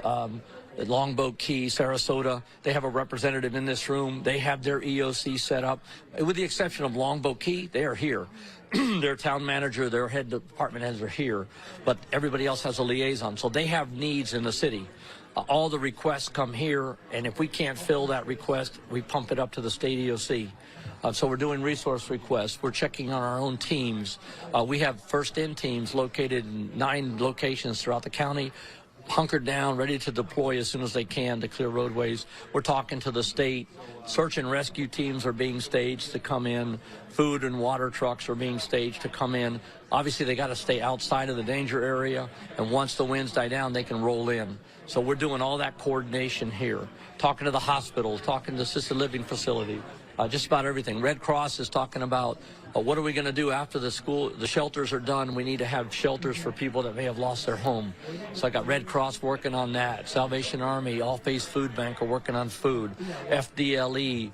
Longboat Key, Sarasota. They have a representative in this room. They have their EOC set up. With the exception of Longboat Key, they are here. Their town manager, their head department heads are here, but everybody else has a liaison. So they have needs in the city. All the requests come here, and if we can't fill that request, we pump it up to the state EOC. So we're doing resource requests. We're checking on our own teams. We have first-in teams located in 9 locations throughout the county, hunkered down, ready to deploy as soon as they can to clear roadways. We're talking to the state. Search and rescue teams are being staged to come in. Food and water trucks are being staged to come in. Obviously, they got to stay outside of the danger area, and once the winds die down, they can roll in. So we're doing all that coordination here, talking to the hospitals, talking to assisted living facility, just about everything. Red Cross is talking about what are we going to do after the shelters are done. We need to have shelters for people that may have lost their home. So I got Red Cross working on that. Salvation Army, All Faith Food Bank are working on food. FDLE,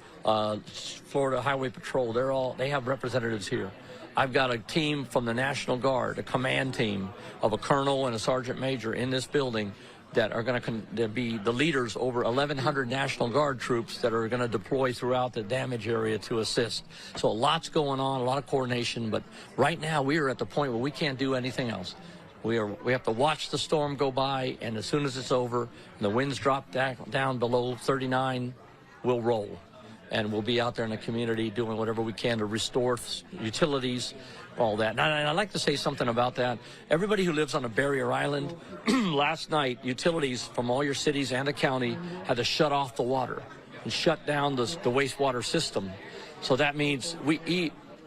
Florida Highway Patrol, they have representatives here. I've got a team from the National Guard, a command team of a colonel and a sergeant major in this building that are going to be the leaders over 1,100 National Guard troops that are going to deploy throughout the damage area to assist. So a lot's going on, a lot of coordination, but right now we are at the point where we can't do anything else. We have to watch the storm go by, and as soon as it's over and the winds drop down below 39, we'll roll. And we'll be out there in the community doing whatever we can to restore utilities, all that. And I'd like to say something about that. Everybody who lives on a barrier island, last night, utilities from all your cities and the county had to shut off the water and shut down the wastewater system. So that means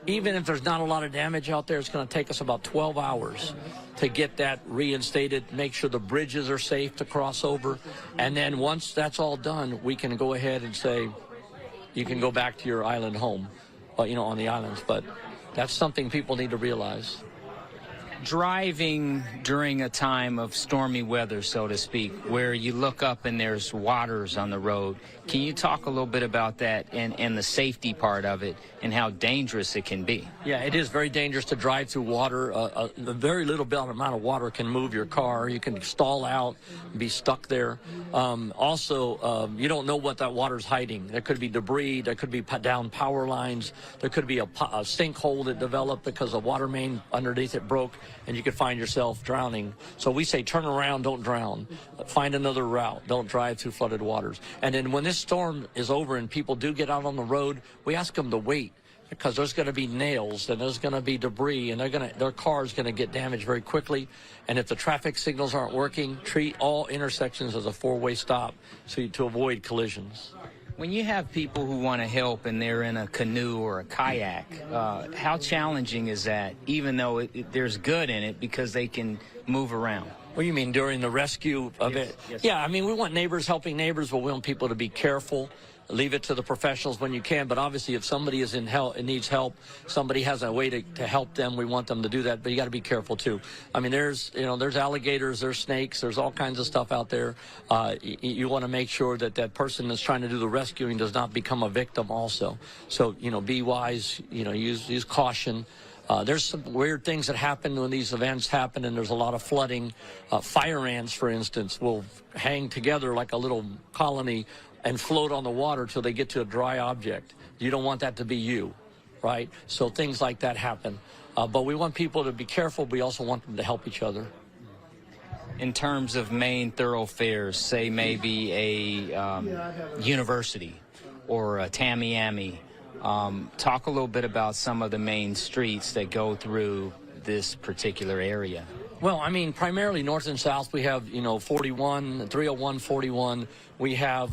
even if there's not a lot of damage out there, it's going to take us about 12 hours to get that reinstated, make sure the bridges are safe to cross over. And then once that's all done, we can go ahead and say, you can go back to your island home, on the islands. But that's something people need to realize. Driving during a time of stormy weather, so to speak, where you look up and there's waters on the road, can you talk a little bit about that and the safety part of it and how dangerous it can be? Yeah, it is very dangerous to drive through water. A very little amount of water can move your car. You can stall out, be stuck there. Also, you don't know what that water's hiding. There could be debris. There could be down power lines. There could be a sinkhole that developed because a water main underneath it broke, and you could find yourself drowning. So we say turn around, don't drown. Find another route. Don't drive through flooded waters. And then when this storm is over and people do get out on the road, we ask them to wait, because there's going to be nails and there's going to be debris, and their car's going to get damaged very quickly. And if the traffic signals aren't working, treat all intersections as a 4-way stop to avoid collisions. When you have people who want to help and they're in a canoe or a kayak, how challenging is that, even though there's good in it because they can move around? What do you mean, during the rescue of it? Yes. Yeah, I mean, we want neighbors helping neighbors, but we want people to be careful. Leave it to the professionals when you can. But obviously, if somebody is in help and needs help, somebody has a way to help them, we want them to do that. But you got to be careful too. I mean, there's alligators, there's snakes, there's all kinds of stuff out there. You want to make sure that person that's trying to do the rescuing does not become a victim also. So, be wise, use caution. There's some weird things that happen when these events happen, and there's a lot of flooding. Fire ants, for instance, will hang together like a little colony and float on the water till they get to a dry object. You don't want that to be you, right? So things like that happen. But we want people to be careful. We also want them to help each other. in terms of main thoroughfares, say maybe a university or a Tamiami, talk a little bit about some of the main streets that go through this particular area. Well, I mean, primarily north and south, we have, 41, 301, 41. We have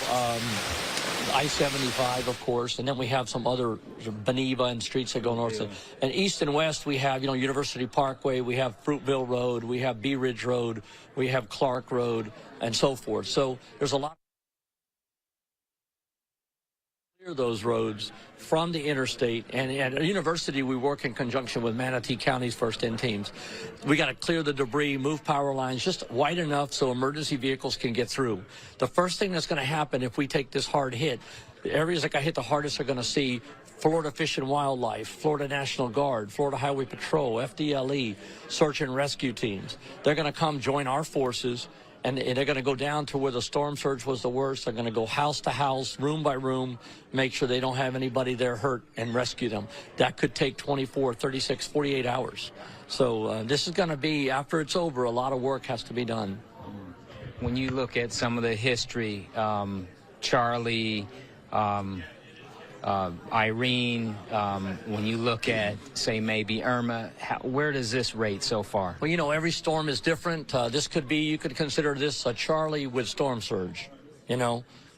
I-75, of course, and then we have some other Beneva and streets that go north. And east and west, we have, University Parkway, we have Fruitville Road, we have Bee Ridge Road, we have Clark Road, and so forth. So there's a lot. Clear those roads from the interstate, and at a university we work in conjunction with Manatee County's first in teams. We got to clear the debris, move power lines just wide enough so emergency vehicles can get through. The first thing that's going to happen if we take this hard hit, the areas that got hit the hardest are going to see Florida Fish and Wildlife, Florida National Guard, Florida Highway Patrol, FDLE, search and rescue teams. They're going to come join our forces, and they're going to go down to where the storm surge was the worst. They're going to go house to house, room by room, make sure they don't have anybody there hurt, and rescue them. That could take 24, 36, 48 hours. So this is going to be, after it's over, a lot of work has to be done. When you look at some of the history, Charlie, Irene, when you look at, say, maybe Irma, where does this rate so far? Well, every storm is different. This could be, you could consider this a Charlie with storm surge,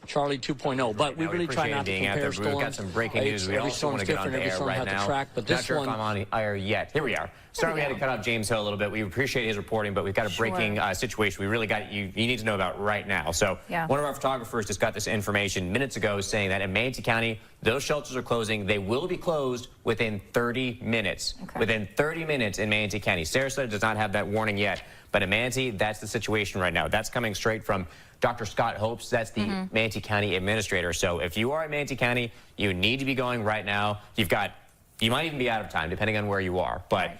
Charlie 2.0. But we really try not to compare storms. We've got some breaking news. We also want to get on the air right now. Not sure if I'm on the air yet. Here we are. Sorry we had to cut off James Hill a little bit. We appreciate his reporting, but we've got a breaking situation we really got you need to know about right now. So one of our photographers just got this information minutes ago saying that in Manatee County, those shelters are closing. They will be closed within 30 minutes. Within 30 minutes in Manatee County. Sarasota does not have that warning yet, but in Manatee, that's the situation right now. That's coming straight from Dr. Scott Hopes. That's the Manatee County administrator. So if you are in Manatee County, you need to be going right now. You might even be out of time, depending on where you are. But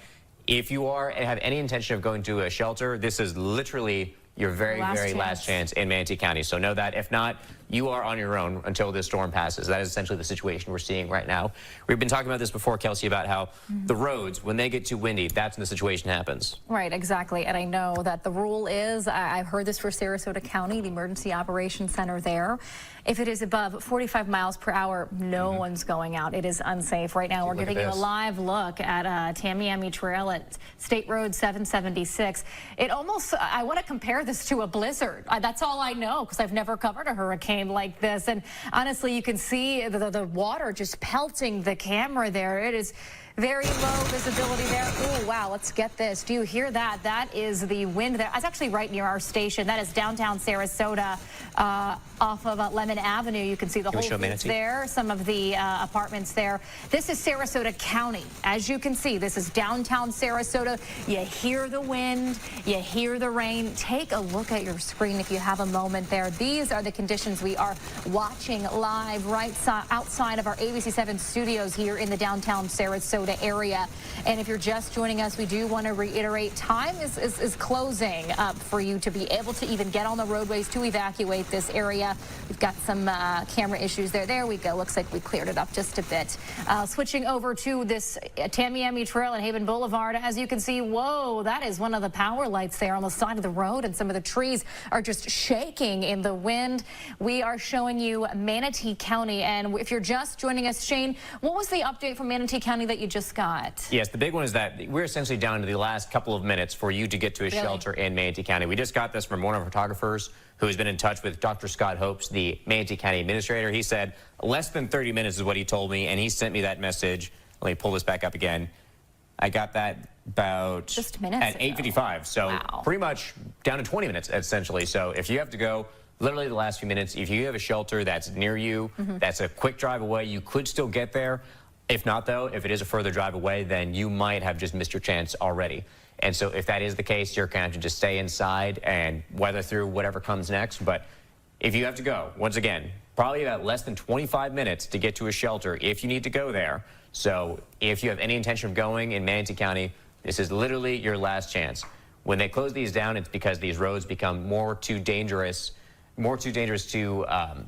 if you are and have any intention of going to a shelter, this is literally your very last chance in Manatee County. So know that. If not, you are on your own until this storm passes. That is essentially the situation we're seeing right now. We've been talking about this before, Kelsey, about how the roads, when they get too windy, that's when the situation happens. Right, exactly. And I know that the rule is, I've heard this for Sarasota County, the Emergency Operations Center there. If it is above 45 miles per hour, no one's going out. It is unsafe. Right now, we're giving you a live look at Tamiami Trail at State Road 776. It almost, I want to compare this to a blizzard. That's all I know, because I've never covered a hurricane like this. And honestly, you can see the water just pelting the camera there. It is very low visibility there. Oh, wow, let's get this. Do you hear that? That is the wind there. It's actually right near our station. That is downtown Sarasota off of Lemon Avenue. You can see the Whole Foods there, some of the apartments there. This is Sarasota County. As you can see, this is downtown Sarasota. You hear the wind, you hear the rain. Take a look at your screen if you have a moment there. These are the conditions we are watching live right outside of our ABC7 studios here in the downtown Sarasota area. And if you're just joining us, we do want to reiterate time is closing for you to be able to even get on the roadways to evacuate this area. We've got some camera issues there. There we go. Looks like we cleared it up just a bit. Switching over to this Tamiami Trail and Haven Boulevard. As you can see, whoa, that is one of the power lights there on the side of the road, and some of the trees are just shaking in the wind. We are showing you Manatee County, and if you're just joining us, Shane, what was the update from Manatee County that you just got? Yes, the big one is that we're essentially down to the last couple of minutes for you to get to a shelter in Manatee County. We just got this from one of our photographers who has been in touch with Dr. Scott Hopes, the Manatee County administrator. He said less than 30 minutes is what he told me, and he sent me that message. Let me pull this back up again. I got that about just minutes at 8:55, so pretty much down to 20 minutes essentially. So if you have to go, literally the last few minutes, if you have a shelter that's near you, that's a quick drive away, you could still get there. If not, though, if it is a further drive away, then you might have just missed your chance already. And so if that is the case, you're going to have to just stay inside and weather through whatever comes next. But if you have to go, once again, probably about less than 25 minutes to get to a shelter if you need to go there. So if you have any intention of going in Manatee County, this is literally your last chance. When they close these down, it's because these roads become more too dangerous more too dangerous to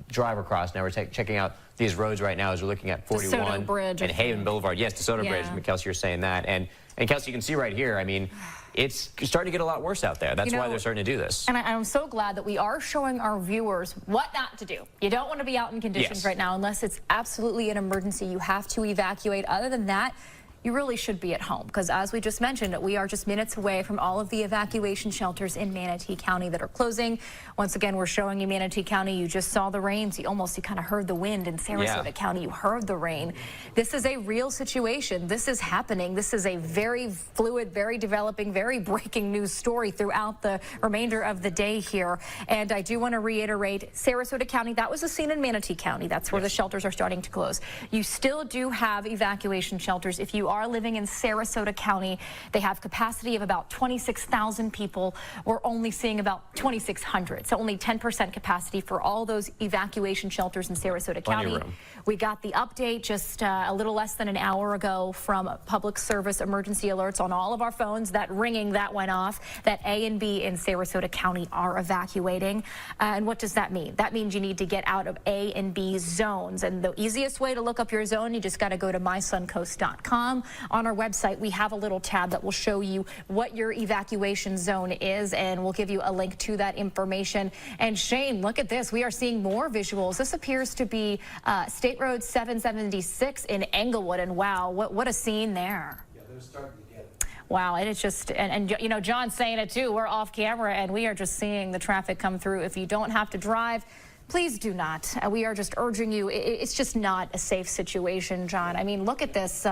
drive across. Now we're checking out these roads right now as we're looking at 41 Bridge, and Haven Boulevard. Yes, DeSoto Bridge. Kelsey, you're saying that. And Kelsey, you can see right here, I mean, it's starting to get a lot worse out there. That's why they're starting to do this. And I'm so glad that we are showing our viewers what not to do. You don't want to be out in conditions right now unless it's absolutely an emergency. You have to evacuate. Other than that, you really should be at home, because as we just mentioned, we are just minutes away from all of the evacuation shelters in Manatee County that are closing. Once again, we're showing you Manatee County. You just saw the rain, so you kind of heard the wind. In Sarasota County, you heard the rain. This is a real situation. This is happening. This is a very fluid, very developing, very breaking news story throughout the remainder of the day here. And I do want to reiterate, Sarasota County, that was the scene in Manatee County. That's where the shelters are starting to close. You still do have evacuation shelters. If you are living in Sarasota County, they have capacity of about 26,000 people. We're only seeing about 2,600, so only 10% capacity for all those evacuation shelters in Sarasota County. We got the update just a little less than an hour ago from Public Service emergency alerts on all of our phones. That ringing that went off, that A and B in Sarasota County are evacuating. And what does that mean? That means you need to get out of A and B zones. And the easiest way to look up your zone, you just got to go to mysuncoast.com. On our website, we have a little tab that will show you what your evacuation zone is, and we'll give you a link to that information. And Shane, look at this. We are seeing more visuals. This appears to be State Road 776 in Englewood, and wow, what a scene there. Yeah, they're starting to get it. Wow, and it's just, and you know, John's saying it too. We're off camera, and we are just seeing the traffic come through. If you don't have to drive, please do not. We are just urging you. It's just not a safe situation, John. I mean, look at this.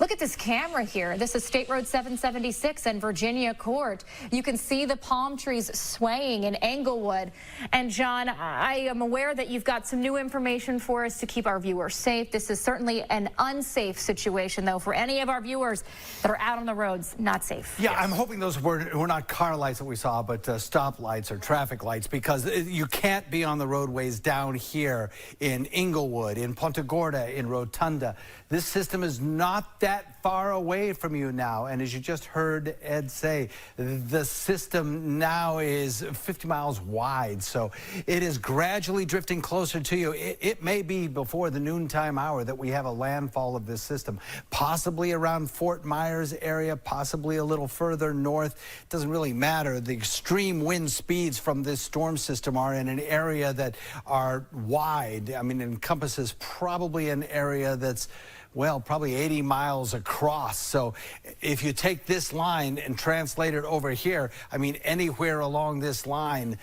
Look at this camera here. This is State Road 776 and Virginia Court. You can see the palm trees swaying in Englewood. And John, I am aware that you've got some new information for us to keep our viewers safe. This is certainly an unsafe situation, though, for any of our viewers that are out on the roads. Not safe. Yeah, I'm hoping those were not car lights that we saw, but stop lights or traffic lights, because you can't be on the roadways down here in Englewood, in Punta Gorda, in Rotunda. This system is not that far away from you now. And as you just heard Ed say, the system now is 50 miles wide. So it is gradually drifting closer to you. It may be before the noontime hour that we have a landfall of this system, possibly around Fort Myers area, possibly a little further north. It doesn't really matter. The extreme wind speeds from this storm system are in an area that are wide. I mean, it encompasses probably an area that's, well, probably 80 miles across. So if you take this line and translate it over here, I mean, anywhere along this line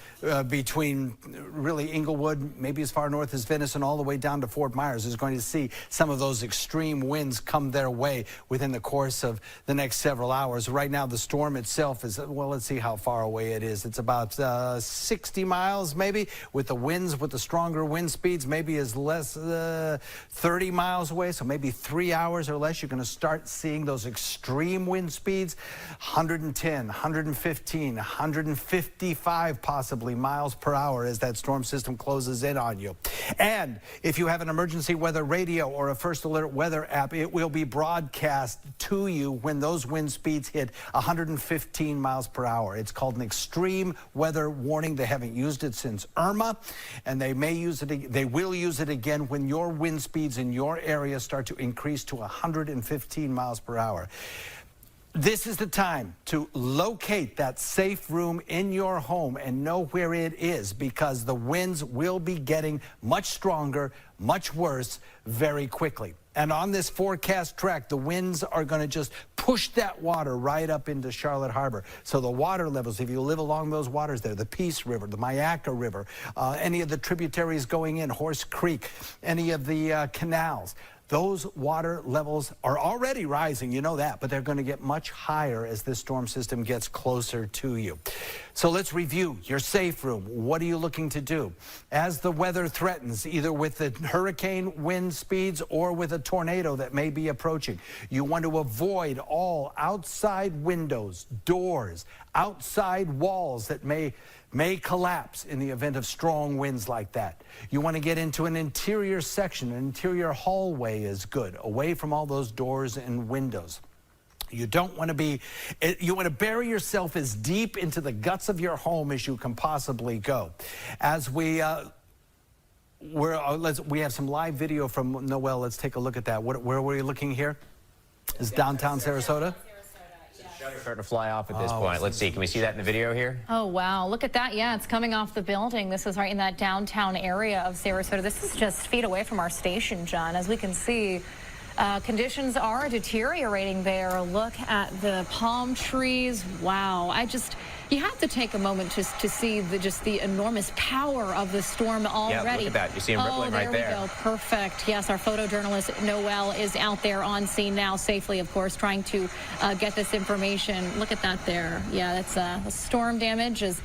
between really Englewood, maybe as far north as Venice, and all the way down to Fort Myers is going to see some of those extreme winds come their way within the course of the next several hours. Right now, the storm itself is, well, let's see how far away it is. It's about 60 miles maybe, with the winds, with the stronger wind speeds, maybe as less 30 miles away, so maybe 3 hours or less, you're going to start seeing those extreme wind speeds, 110, 115, 155 possibly miles per hour as that storm system closes in on you. And if you have an emergency weather radio or a first alert weather app, it will be broadcast to you when those wind speeds hit 115 miles per hour. It's called an extreme weather warning. They haven't used it since Irma, and they may use it. They will use it again when your wind speeds in your area start to increase to 115 miles per hour. This is the time to locate that safe room in your home and know where it is, because the winds will be getting much stronger, much worse very quickly. And on this forecast track, the winds are going to just push that water right up into Charlotte Harbor. So the water levels, if you live along those waters there, the Peace River, the Myakka River, any of the tributaries going in, Horse Creek, any of the canals, those water levels are already rising, you know that, but they're going to get much higher as this storm system gets closer to you. So let's review your safe room. What are you looking to do? As the weather threatens, either with the hurricane wind speeds or with a tornado that may be approaching, you want to avoid all outside windows, doors, outside walls that may collapse in the event of strong winds like that. You want to get into an interior section. An interior hallway is good, away from all those doors and windows. You don't want to be, you want to bury yourself as deep into the guts of your home as you can possibly go. As we have some live video from Noel. Let's take a look at that. Where were you looking here? Is downtown Sarasota? Shutter's starting to fly off at this point. Let's see. Can we see that in the video here? Oh, wow. Look at that. Yeah, it's coming off the building. This is right in that downtown area of Sarasota. This is just feet away from our station, John. As we can see, conditions are deteriorating there. Look at the palm trees. Wow. You have to take a moment to see the enormous power of the storm already. Yeah, look at that. You see him rippling right there. There we go. Perfect. Yes, our photojournalist Noel is out there on scene now, safely, of course, trying to get this information. Look at that there. Yeah, that's the storm damage is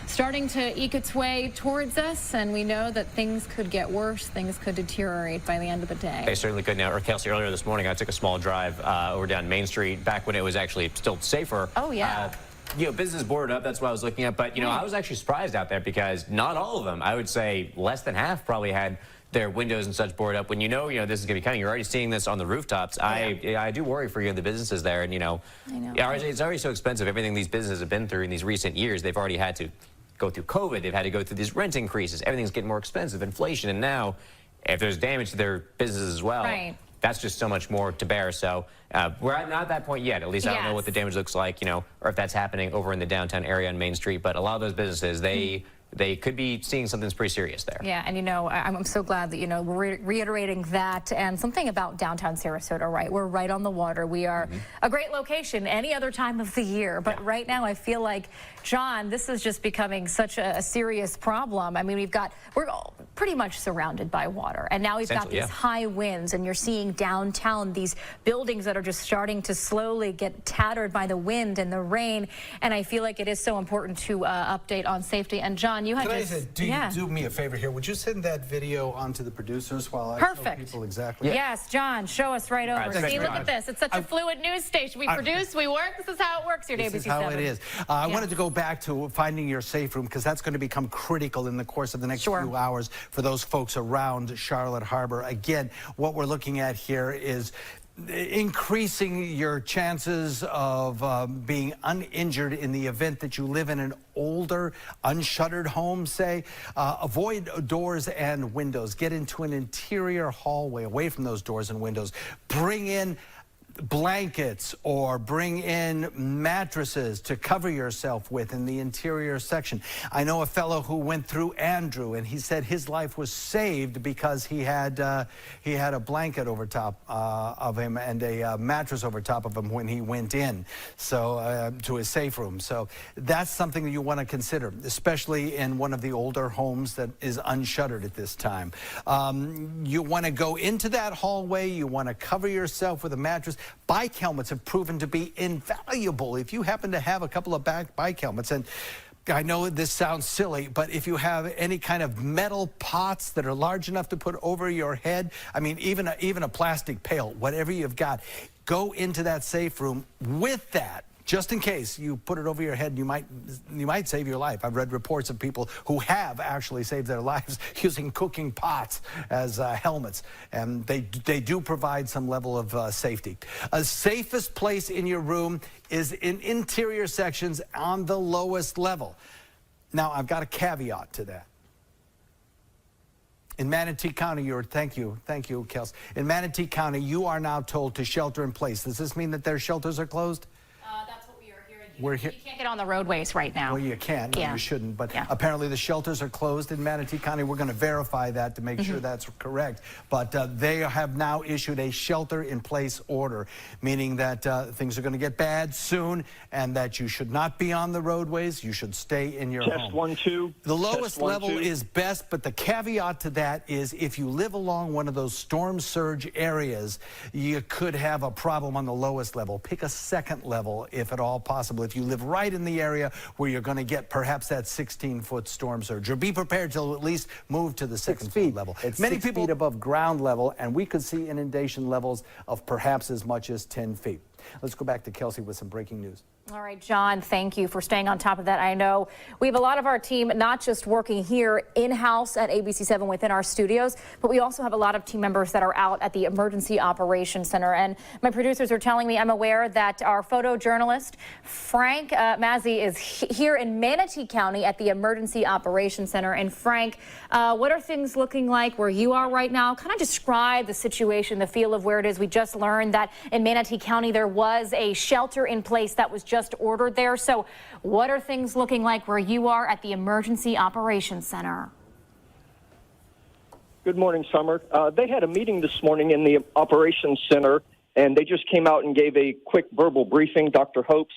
starting to eke its way towards us, and we know that things could get worse. Things could deteriorate by the end of the day. They certainly could now. Or Kelsey, earlier this morning, I took a small drive over down Main Street back when it was actually still safer. Oh, yeah. Business boarded up, that's what I was looking at. But, I was actually surprised out there because not all of them, I would say less than half probably had their windows and such boarded up. When this is going to be coming, you're already seeing this on the rooftops. Yeah. I do worry for the businesses there. And, I know. It's already so expensive. Everything these businesses have been through in these recent years, they've already had to go through COVID. They've had to go through these rent increases. Everything's getting more expensive, inflation. And now, if there's damage to their businesses as well, that's just so much more to bear. So we're not at that point yet. At least I don't know what the damage looks like, or if that's happening over in the downtown area on Main Street. But a lot of those businesses, they could be seeing something that's pretty serious there. Yeah, and I'm so glad that we're reiterating that. And something about downtown Sarasota, right? We're right on the water. We are a great location any other time of the year, but right now I feel like, John, this is just becoming such a serious problem. I mean, we're pretty much surrounded by water, and now we've got these high winds, and you're seeing downtown these buildings that are just starting to slowly get tattered by the wind and the rain. And I feel like it is so important to update on safety. And John, you had do me a favor here. Would you send that video on to the producers while I show people exactly? Yes, John, show us right over. See, look at this. It's such a fluid news station. We produce, we work. This is how it works here at ABC7. This is how it is. I wanted to go back to finding your safe room, because that's going to become critical in the course of the next few hours for those folks around Charlotte Harbor. Again, what we're looking at here is increasing your chances of being uninjured in the event that you live in an older, unshuttered home, say. Avoid doors and windows. Get into an interior hallway away from those doors and windows. Bring in blankets or bring in mattresses to cover yourself with in the interior section. I know a fellow who went through Andrew, and he said his life was saved because he had a blanket over top of him and a mattress over top of him when he went in, so to his safe room. So that's something that you want to consider, especially in one of the older homes that is unshuttered at this time. You want to go into that hallway. You want to cover yourself with a mattress. Bike helmets have proven to be invaluable. If you happen to have a couple of bike helmets, and I know this sounds silly, but if you have any kind of metal pots that are large enough to put over your head, I mean, even a plastic pail, whatever you've got, go into that safe room with that. Just in case you put it over your head, you might save your life. I've read reports of people who have actually saved their lives using cooking pots as helmets, and they do provide some level of safety. A safest place in your room is in interior sections on the lowest level. Now, I've got a caveat to that. In Manatee County, thank you, Kels. In Manatee County, you are now told to shelter in place. Does this mean that their shelters are closed? That's what we are hearing. You can't get on the roadways right now. Well, you can. No, you shouldn't. But apparently the shelters are closed in Manatee County. We're going to verify that to make sure that's correct. But they have now issued a shelter-in-place order, meaning that things are going to get bad soon and that you should not be on the roadways. You should stay in your home. Test 1, 2. The lowest level is best, but the caveat to that is if you live along one of those storm surge areas, you could have a problem on the lowest level. Pick a second level if at all possible. If you live right in the area where you're going to get perhaps that 16-foot storm surge, or be prepared to at least move to the second floor level. It's 6 feet above ground level, and we could see inundation levels of perhaps as much as 10 feet. Let's go back to Kelsey with some breaking news. All right, John, thank you for staying on top of that. I know we have a lot of our team not just working here in-house at ABC7 within our studios, but we also have a lot of team members that are out at the Emergency Operations Center. And my producers are telling me I'm aware that our photojournalist, Frank Mazzi, is here in Manatee County at the Emergency Operations Center. And Frank, what are things looking like where you are right now? Kind of describe the situation, the feel of where it is. We just learned that in Manatee County there was a shelter in place that was just ordered there. So what are things looking like where you are at the Emergency Operations Center? Good morning, Summer. They had a meeting this morning in the Operations Center, and they just came out and gave a quick verbal briefing. Dr. Hopes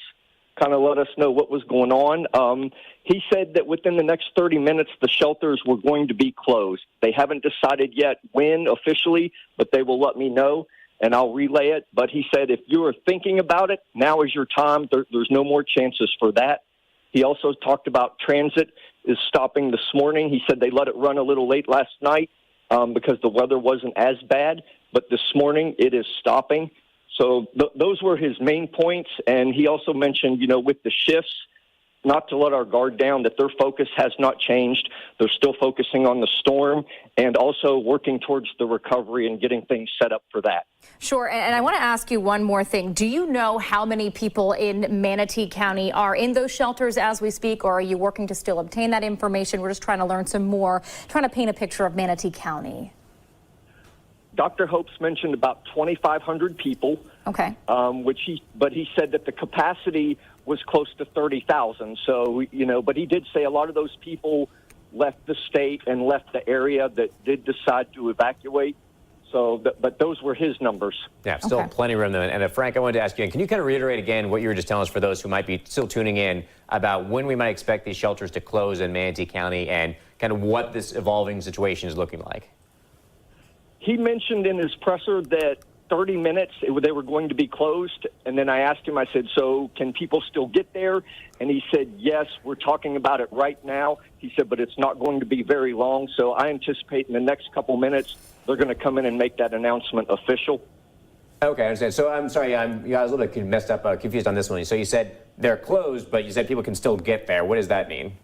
kind of let us know what was going on. He said that within the next 30 minutes, the shelters were going to be closed. They haven't decided yet when officially, but they will let me know, and I'll relay it. But he said if you are thinking about it, now is your time. There's no more chances for that. He also talked about transit is stopping this morning. He said they let it run a little late last night because the weather wasn't as bad, but this morning it is stopping. So those were his main points. And he also mentioned, with the shifts, not to let our guard down, that their focus has not changed. They're still focusing on the storm and also working towards the recovery and getting things set up for that. Sure. And I want to ask you one more thing. Do you know how many people in Manatee County are in those shelters as we speak, or are you working to still obtain that information? We're just trying to learn some more, trying to paint a picture of Manatee County. Dr. Hopes mentioned about 2,500 people. Okay. But he said that the capacity was close to 30,000. So, but he did say a lot of those people left the state and left the area that did decide to evacuate. So, but those were his numbers. Yeah, still plenty of room though. And Frank, I wanted to ask you, can you kind of reiterate again what you were just telling us for those who might be still tuning in about when we might expect these shelters to close in Manatee County and kind of what this evolving situation is looking like? He mentioned in his presser that 30 minutes they were going to be closed, and then I asked him, I said, so can people still get there? And he said, yes, we're talking about it right now. He said, but it's not going to be very long, so I anticipate in the next couple minutes they're going to come in and make that announcement official. Okay, I understand. So I'm sorry, I was a little bit messed up, confused on this one. So you said they're closed, but you said people can still get there. What does that mean?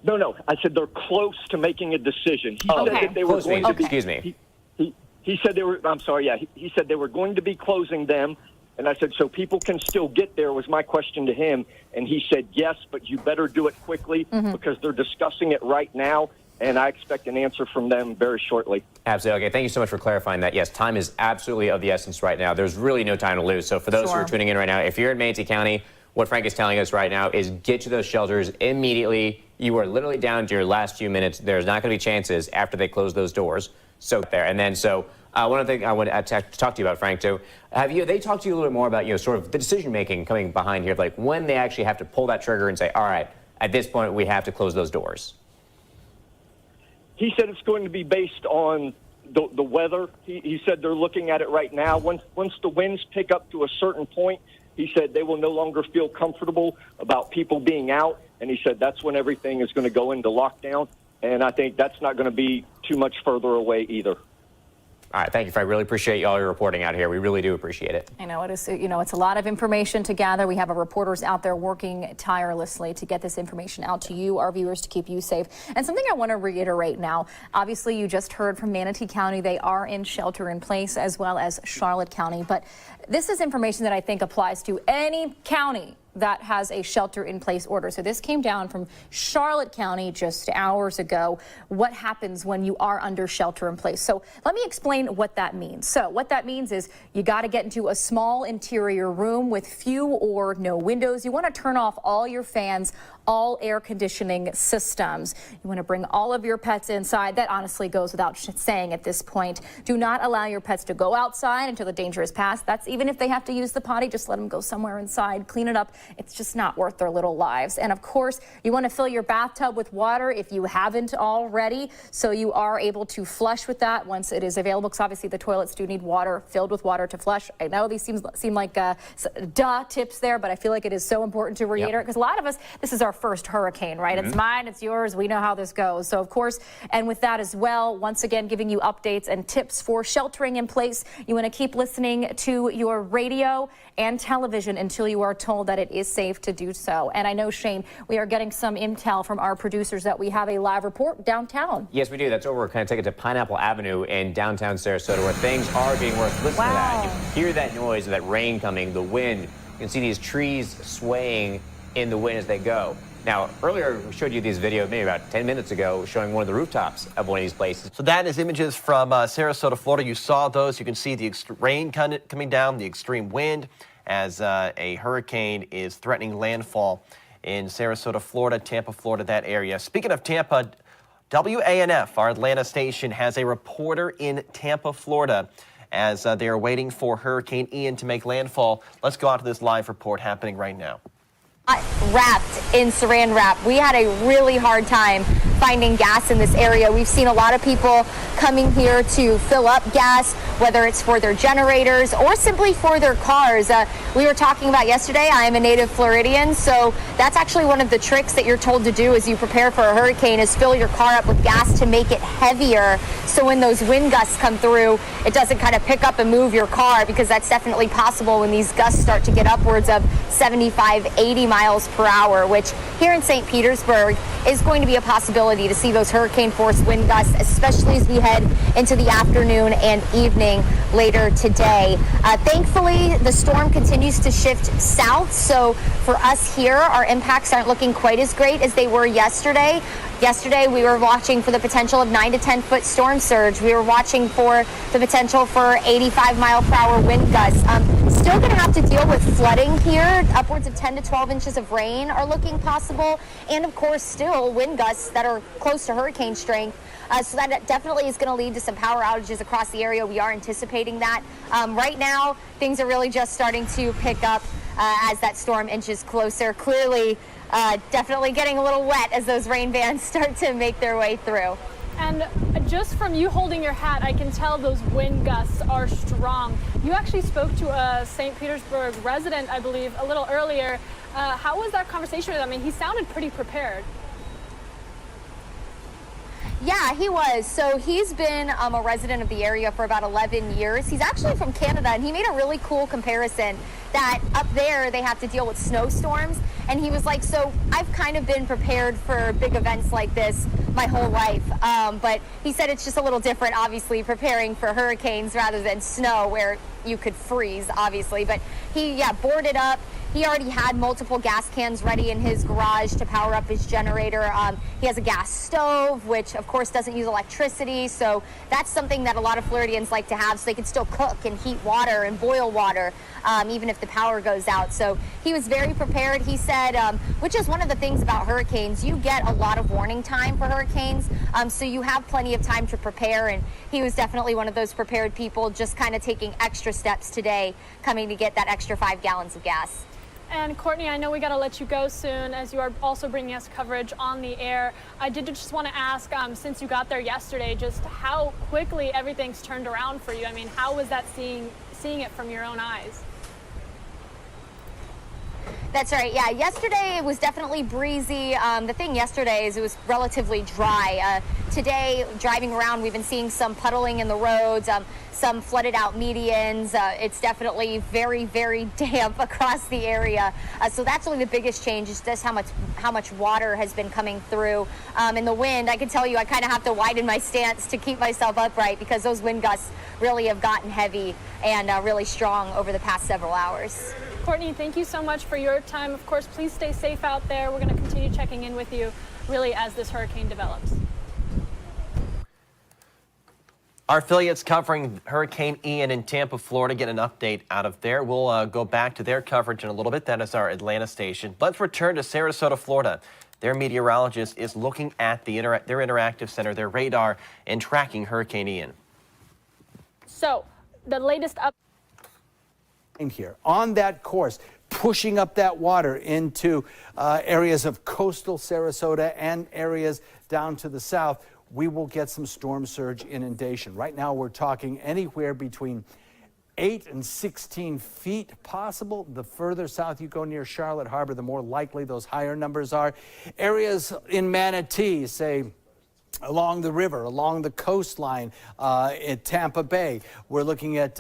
No, I said they're close to making a decision. He said that they were going to be, excuse me. He said they were, I'm sorry, yeah. He said they were going to be closing them. And I said, so people can still get there was my question to him. And he said, yes, but you better do it quickly because they're discussing it right now. And I expect an answer from them very shortly. Absolutely. Okay, thank you so much for clarifying that. Yes, time is absolutely of the essence right now. There's really no time to lose. So for those who are tuning in right now, if you're in Manatee County, what Frank is telling us right now is get to those shelters immediately. You are literally down to your last few minutes. There's not going to be chances after they close those doors. So there. And then one other thing I want to talk to you about, Frank, too. They talked to you a little bit more about, sort of the decision-making coming behind here, like when they actually have to pull that trigger and say, all right, at this point, we have to close those doors? He said it's going to be based on the weather. He said they're looking at it right now. Once the winds pick up to a certain point, he said they will no longer feel comfortable about people being out. And he said that's when everything is going to go into lockdown. And I think that's not going to be too much further away either. All right, thank you, Frank. Really appreciate all your reporting out here. We really do appreciate it. I know it is. It's a lot of information to gather. We have our reporters out there working tirelessly to get this information out to you, our viewers, to keep you safe. And something I want to reiterate now. Obviously, you just heard from Manatee County. They are in shelter in place, as well as Charlotte County. But this is information that I think applies to any county that has a shelter-in-place order. So this came down from Charlotte County just hours ago. What happens when you are under shelter-in-place? So let me explain what that means. So what that means is you got to get into a small interior room with few or no windows. You want to turn off all your fans, all air conditioning systems. You want to bring all of your pets inside. That honestly goes without saying at this point. Do not allow your pets to go outside until the danger is past. That's even if they have to use the potty, just let them go somewhere inside, clean it up. It's just not worth their little lives. And of course, you want to fill your bathtub with water if you haven't already, so you are able to flush with that once it is available, because obviously the toilets do need water, filled with water to flush. I know these seem like duh tips there, but I feel like it is so important to reiterate because a lot of us, this is our first hurricane, right? It's mine, it's yours. We know how this goes. So, of course, and with that as well, once again, giving you updates and tips for sheltering in place. You want to keep listening to your radio and television until you are told that it is safe to do so. And I know, Shane, we are getting some intel from our producers that we have a live report downtown. Yes, we do. That's over. We're kind of taking it to Pineapple Avenue in downtown Sarasota, where things are being worse. Listen to that. You can hear that noise of that rain coming, the wind. You can see these trees swaying in the wind as they go. Now, earlier we showed you these videos maybe about 10 minutes ago showing one of the rooftops of one of these places. So that is images from Sarasota, Florida. You saw those. You can see the rain coming down, the extreme wind as a hurricane is threatening landfall in Sarasota, Florida, Tampa, Florida, that area. Speaking of Tampa, WANF, our Atlanta station, has a reporter in Tampa, Florida, as they are waiting for Hurricane Ian to make landfall. Let's go out to this live report happening right now. Wrapped in saran wrap. We had a really hard time finding gas in this area. We've seen a lot of people coming here to fill up gas, whether it's for their generators or simply for their cars. We were talking about yesterday, I am a native Floridian, so that's actually one of the tricks that you're told to do as you prepare for a hurricane is fill your car up with gas to make it heavier, so when those wind gusts come through, it doesn't kind of pick up and move your car, because that's definitely possible when these gusts start to get upwards of 75, 80 miles per hour, which here in St. Petersburg is going to be a possibility to see those hurricane force wind gusts, especially as we head into the afternoon and evening later today. Thankfully, the storm continues to shift south, so for us here, our impacts aren't looking quite as great as they were yesterday. Yesterday, we were watching for the potential of 9 to 10 foot storm surge. We were watching for the potential for 85 mile per hour wind gusts. Still going to have to deal with flooding here. Upwards of 10 to 12 inches of rain are looking possible. And of course, still wind gusts that are close to hurricane strength. So that definitely is going to lead to some power outages across the area. We are anticipating that. Right now, things are really just starting to pick up as that storm inches closer. Clearly, definitely getting a little wet as those rain bands start to make their way through. And just from you holding your hat, I can tell those wind gusts are strong. You actually spoke to a St. Petersburg resident, I believe, a little earlier. How was that conversation with him? I mean, he sounded pretty prepared. Yeah, he was. So he's been a resident of the area for about 11 years. He's actually from Canada, and he made a really cool comparison that up there they have to deal with snowstorms. And he was like, so I've kind of been prepared for big events like this my whole life. But he said it's just a little different, obviously, preparing for hurricanes rather than snow where you could freeze, obviously. But he, boarded up. He already had multiple gas cans ready in his garage to power up his generator. He has a gas stove, which of course doesn't use electricity. So that's something that a lot of Floridians like to have, so they can still cook and heat water and boil water, even if the power goes out. So he was very prepared. He said, which is one of the things about hurricanes, you get a lot of warning time for hurricanes. So you have plenty of time to prepare. And he was definitely one of those prepared people, just kind of taking extra steps today, coming to get that extra 5 gallons of gas. And Courtney, I know we got to let you go soon as you are also bringing us coverage on the air. I did just want to ask, since you got there yesterday, just how quickly everything's turned around for you. I mean, how was that seeing it from your own eyes? That's right. Yeah, yesterday it was definitely breezy. The thing yesterday is it was relatively dry. Today, driving around, we've been seeing some puddling in the roads, some flooded out medians. It's definitely very, very damp across the area. So that's really the biggest change, is just how much water has been coming through. And the wind, I can tell you, I kind of have to widen my stance to keep myself upright, because those wind gusts really have gotten heavy and really strong over the past several hours. Courtney, thank you so much for your time. Of course, please stay safe out there. We're going to continue checking in with you really as this hurricane develops. Our affiliates covering Hurricane Ian in Tampa, Florida, get an update out of there. We'll go back to their coverage in a little bit. That is our Atlanta station. Let's return to Sarasota, Florida. Their meteorologist is looking at their interactive center, their radar, and tracking Hurricane Ian. So, the latest up here on that course, pushing up that water into areas of coastal Sarasota and areas down to the south, we will get some storm surge inundation. Right now we're talking anywhere between 8 and 16 feet possible. The further south you go near Charlotte Harbor, the more likely those higher numbers are. Areas in Manatee, say, along the river, along the coastline in Tampa Bay, we're looking at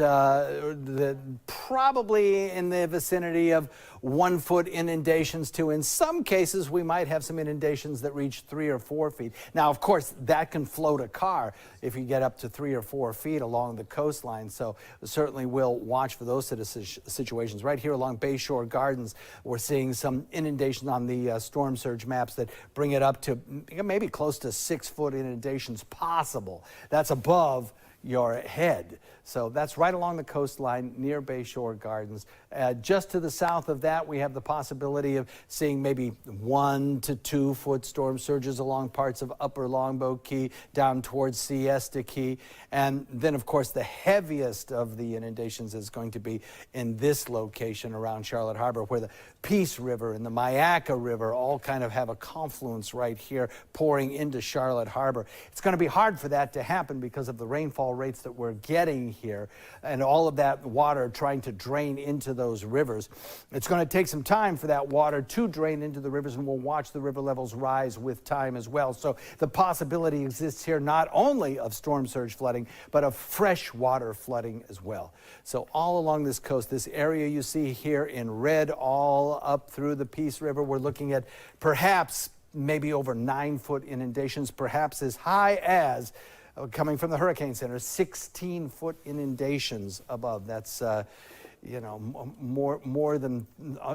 probably in the vicinity of 1 foot inundations to, in some cases, we might have some inundations that reach 3 or 4 feet. Now, of course, that can float a car if you get up to 3 or 4 feet along the coastline. So certainly we'll watch for those sort of situations. Right here along Bayshore Gardens, we're seeing some inundations on the storm surge maps that bring it up to maybe close to 6 foot inundations possible. That's above your head. So that's right along the coastline near Bayshore Gardens. Just to the south of that, we have the possibility of seeing maybe 1 to 2 foot storm surges along parts of Upper Longboat Key down towards Siesta Key. And then, of course, the heaviest of the inundations is going to be in this location around Charlotte Harbor, where the Peace River and the Myakka River all kind of have a confluence right here pouring into Charlotte Harbor. It's going to be hard for that to happen because of the rainfall rates that we're getting here and all of that water trying to drain into those rivers. It's going to take some time for that water to drain into the rivers, and we'll watch the river levels rise with time as well. So the possibility exists here not only of storm surge flooding, but of fresh water flooding as well. So all along this coast, this area you see here in red, all up through the Peace River, we're looking at perhaps maybe over 9 foot inundations, perhaps as high as, coming from the Hurricane Center, 16 foot inundations above. That's more than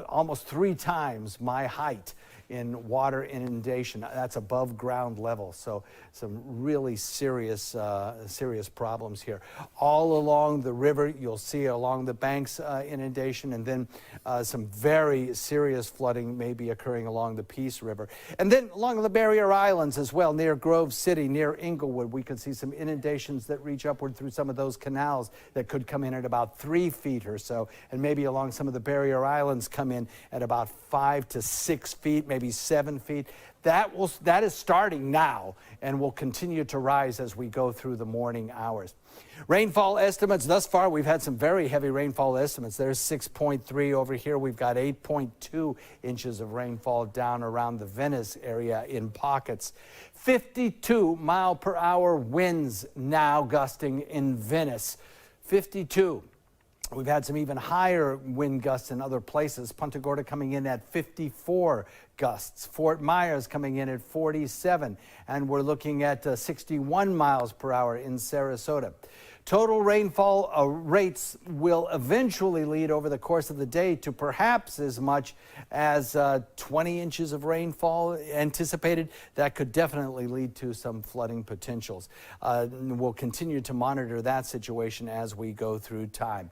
almost 3 times my height in water inundation. That's above ground level. So some really serious problems here. All along the river, you'll see along the banks inundation, and then some very serious flooding may be occurring along the Peace River. And then along the barrier islands as well, near Grove City, near Inglewood, we could see some inundations that reach upward through some of those canals that could come in at about 3 feet or so, and maybe along some of the barrier islands come in at about 5 to 6 feet, maybe 7 feet. That is starting now and will continue to rise as we go through the morning hours. Rainfall estimates thus far, we've had some very heavy rainfall estimates. There's 6.3 over here. We've got 8.2 inches of rainfall down around the Venice area in pockets. 52 mile per hour winds now gusting in Venice. 52. We've had some even higher wind gusts in other places. Punta Gorda coming in at 54 gusts. Fort Myers coming in at 47. And we're looking at 61 miles per hour in Sarasota. Total rainfall rates will eventually lead over the course of the day to perhaps as much as 20 inches of rainfall anticipated. That could definitely lead to some flooding potentials. We'll continue to monitor that situation as we go through time.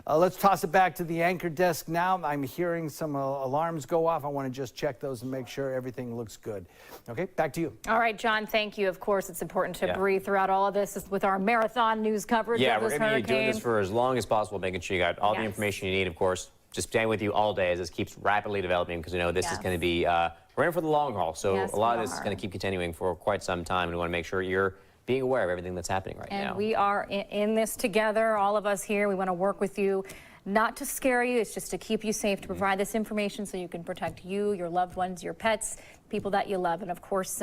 Let's toss it back to the anchor desk now. I'm hearing some alarms go off. I want to just check those and make sure everything looks good. Okay, back to you. All right, John, thank you. Of course, it's important to breathe throughout all of this with our marathon news coverage of this hurricane. We're going to be doing this for as long as possible, making sure you got all the information you need, of course. Just staying with you all day as this keeps rapidly developing, because we know this is going to be, we're in for the long haul. So a lot of this is going to keep continuing for quite some time, and we want to make sure you're being aware of everything that's happening right now. And we are in this together, all of us here. We want to work with you, not to scare you. It's just to keep you safe, to provide this information so you can protect you, your loved ones, your pets, people that you love. And of course,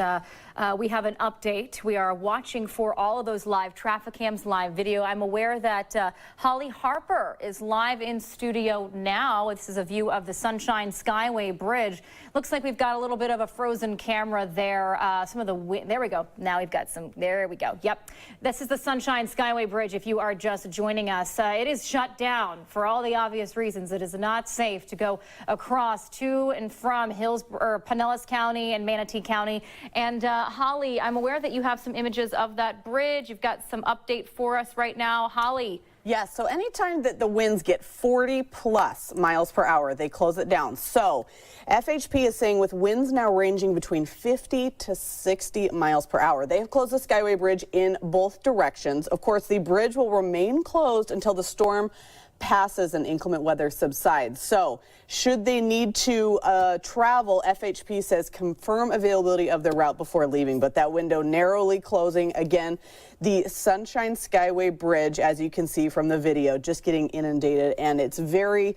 we have an update. We are watching for all of those live traffic cams, live video. I'm aware that Holly Harper is live in studio now. This is a view of the Sunshine Skyway Bridge. Looks like we've got a little bit of a frozen camera there. Some of the there we go. Now we've got some. There we go. Yep. This is the Sunshine Skyway Bridge. If you are just joining us, it is shut down for all the obvious reasons. It is not safe to go across to and from Pinellas County and Manatee County. And Holly, I'm aware that you have some images of that bridge. You've got some update for us right now. Holly. Yes, so anytime that the winds get 40 plus miles per hour, they close it down. So FHP is saying with winds now ranging between 50 to 60 miles per hour, they have closed the Skyway Bridge in both directions. Of course, the bridge will remain closed until the storm passes and inclement weather subsides. So should they need to travel, FHP says confirm availability of their route before leaving, but that window narrowly closing. Again, The Sunshine Skyway Bridge, as you can see from the video, just getting inundated, and it's very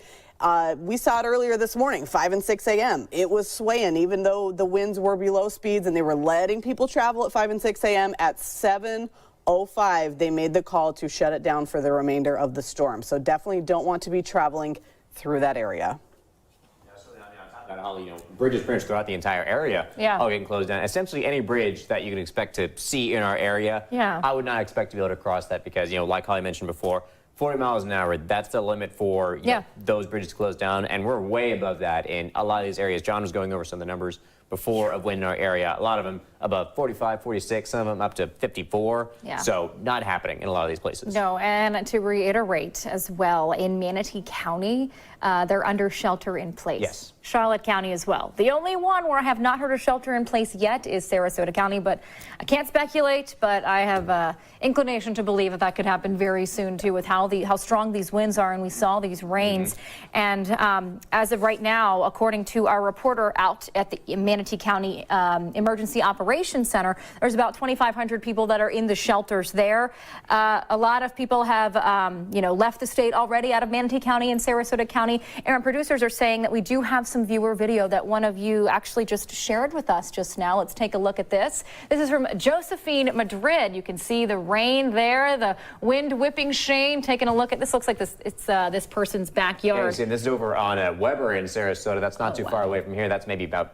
we saw it earlier this morning, 5 and 6 a.m. It was swaying, even though the winds were below speeds and they were letting people travel at 5 and 6 a.m. At 7:05, they made the call to shut it down for the remainder of the storm. So definitely don't want to be traveling through that area. Bridges pretty much throughout the entire area are getting closed down. Essentially, any bridge that you can expect to see in our area, I would not expect to be able to cross that because, like Holly mentioned before, 40 miles an hour, that's the limit for you know, those bridges to close down, and we're way above that in a lot of these areas. John was going over some of the numbers before of wind in our area. A lot of them above 45, 46, some of them up to 54. So not happening in a lot of these places. No, and to reiterate as well, in Manatee County, they're under shelter in place. Yes. Charlotte County as well. The only one where I have not heard of shelter in place yet is Sarasota County, but I can't speculate, but I have inclination to believe that could happen very soon too with how strong these winds are, and we saw these rains. And as of right now, according to our reporter out at the Manatee County Emergency Operations Center, there's about 2,500 people that are in the shelters there. A lot of people have left the state already out of Manatee County and Sarasota County. And our producers are saying that we do have some viewer video that one of you actually just shared with us just now. Let's take a look at this. This is from Josephine, Madrid. You can see the rain there, the wind whipping Shane. Taking a look at this, looks like this. It's this person's backyard. Yeah, this is over on Weber in Sarasota. That's not too far away from here. That's maybe about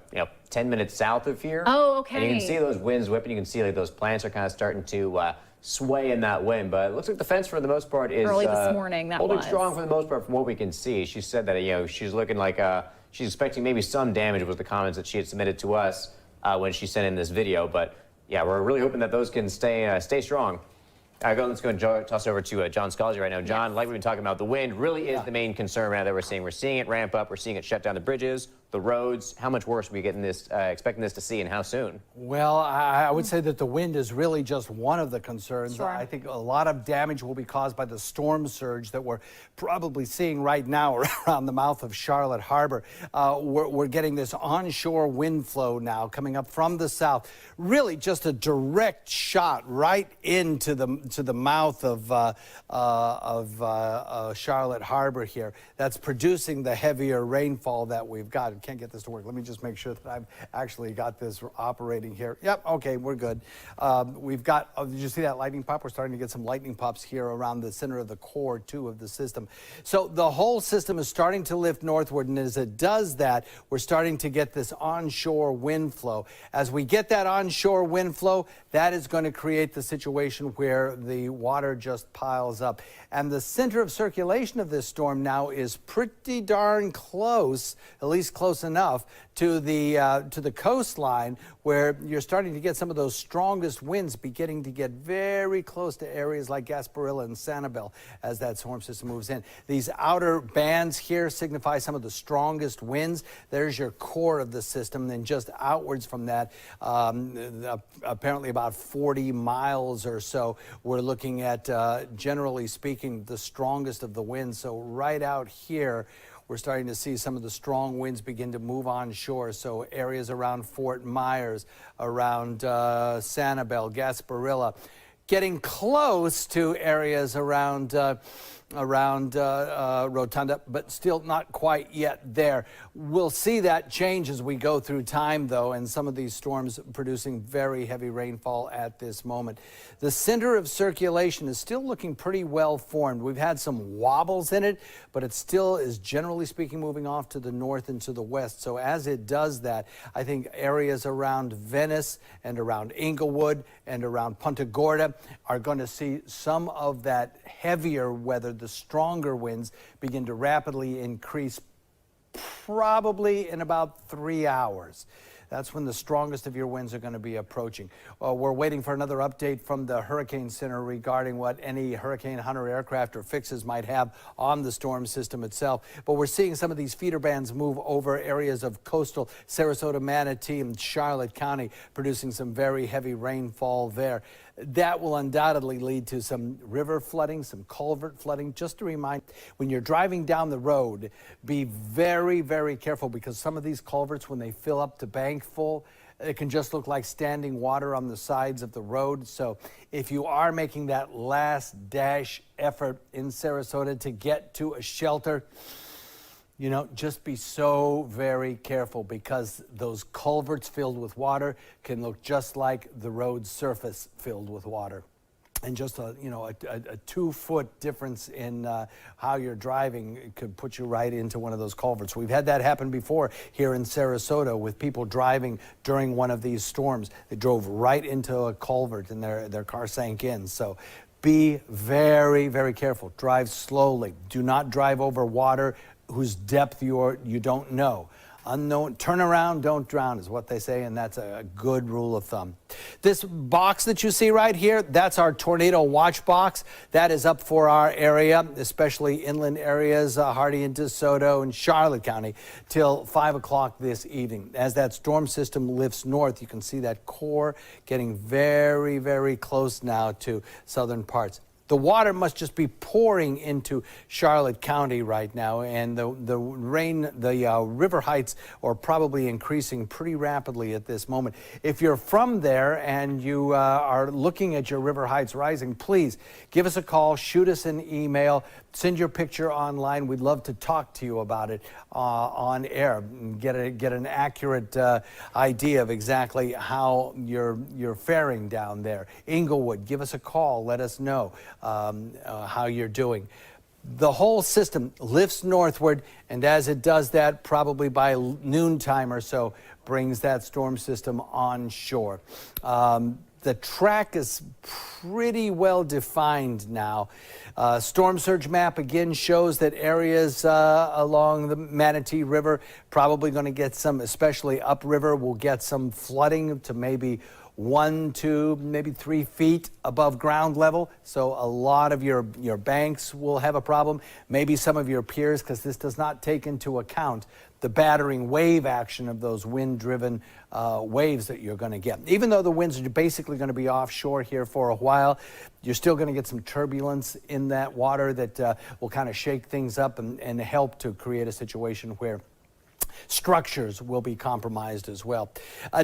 10 minutes south of here. Oh, okay. And you can see those winds whipping. You can see like those plants are kind of starting to sway in that wind. But it looks like the fence for the most part is early this morning. Holding strong for the most part from what we can see. She said that she's looking like she's expecting maybe some damage was the comments that she had submitted to us when she sent in this video. But yeah, we're really hoping that those can stay strong. Let's go and toss over to John Scalzi right now. John, like we've been talking about, the wind really is the main concern right now that we're seeing. We're seeing it ramp up. We're seeing it shut down the bridges, the roads. How much worse are we expecting this to see, and how soon? Well, I would say that the wind is really just one of the concerns. Sure. I think a lot of damage will be caused by the storm surge that we're probably seeing right now around the mouth of Charlotte Harbor. We're getting this onshore wind flow now coming up from the south. Really just a direct shot right into the mouth of Charlotte Harbor here. That's producing the heavier rainfall that we've got. I can't get this to work. Let me just make sure that I've actually got this operating here. Yep, okay, we're good. We've got, did you see that lightning pop? We're starting to get some lightning pops here around the center of the core, too, of the system. So the whole system is starting to lift northward, and as it does that, we're starting to get this onshore wind flow. As we get that onshore wind flow, that is going to create the situation where the water just piles up. And the center of circulation of this storm now is pretty darn close, at least close enough to the coastline, where you're starting to get some of those strongest winds beginning to get very close to areas like Gasparilla and Sanibel as that storm system moves in. These outer bands here signify some of the strongest winds. There's your core of the system. Then just outwards from that, apparently about 40 miles or so, we're looking at, generally speaking, the strongest of the winds. So right out here, we're starting to see some of the strong winds begin to move onshore. So areas around Fort Myers, around Sanibel, Gasparilla, getting close to areas around Rotunda, but still not quite yet there. We'll see that change as we go through time, though, and some of these storms producing very heavy rainfall at this moment. The center of circulation is still looking pretty well formed. We've had some wobbles in it, but it still is, generally speaking, moving off to the north and to the west. So as it does that, I think areas around Venice and around Inglewood and around Punta Gorda are going to see some of that heavier weather, the stronger winds, begin to rapidly increase, probably in about 3 hours. That's when the strongest of your winds are going to be approaching. We're waiting for another update from the Hurricane Center regarding what any Hurricane Hunter aircraft or fixes might have on the storm system itself. But we're seeing some of these feeder bands move over areas of coastal Sarasota, Manatee, and Charlotte County, producing some very heavy rainfall there. That will undoubtedly lead to some river flooding, some culvert flooding. Just to remind, when you're driving down the road, be very, very careful, because some of these culverts, when they fill up to bank full, It can just look like standing water on the sides of the road. So if you are making that last dash effort in Sarasota to get to a shelter, you know, just be so very careful, because those culverts filled with water can look just like the road surface filled with water. And just a 2-foot difference in how you're driving could put you right into one of those culverts. We've had that happen before here in Sarasota with people driving during one of these storms. They drove right into a culvert and their car sank in. So be very, very careful. Drive slowly. Do not drive over water whose depth you don't know. Unknown, turn around, don't drown is what they say, and that's a good rule of thumb. This box that you see right here, that's our tornado watch box. That is up for our area, especially inland areas, Hardee and DeSoto and Charlotte County, till 5 o'clock this evening. As that storm system lifts north, you can see that core getting very, very close now to southern parts. The water must just be pouring into Charlotte County right now, and the river heights are probably increasing pretty rapidly at this moment. If you're from there and you are looking at your river heights rising, please give us a call, shoot us an email, send your picture online. We'd love to talk to you about it on air, and get an accurate idea of exactly how you're faring down there. Inglewood, give us a call, let us know how you're doing. The whole system lifts northward, and as it does that, probably by noontime or so, brings that storm system onshore. The track is pretty well defined now. Storm surge map again shows that areas along the Manatee River probably going to get some, especially upriver, will get some flooding to maybe 1, 2, maybe 3 feet above ground level. So a lot of your banks will have a problem. Maybe some of your piers, because this does not take into account the battering wave action of those wind-driven waves that you're going to get. Even though the winds are basically going to be offshore here for a while, you're still going to get some turbulence in that water that will kind of shake things up and help to create a situation where structures will be compromised as well.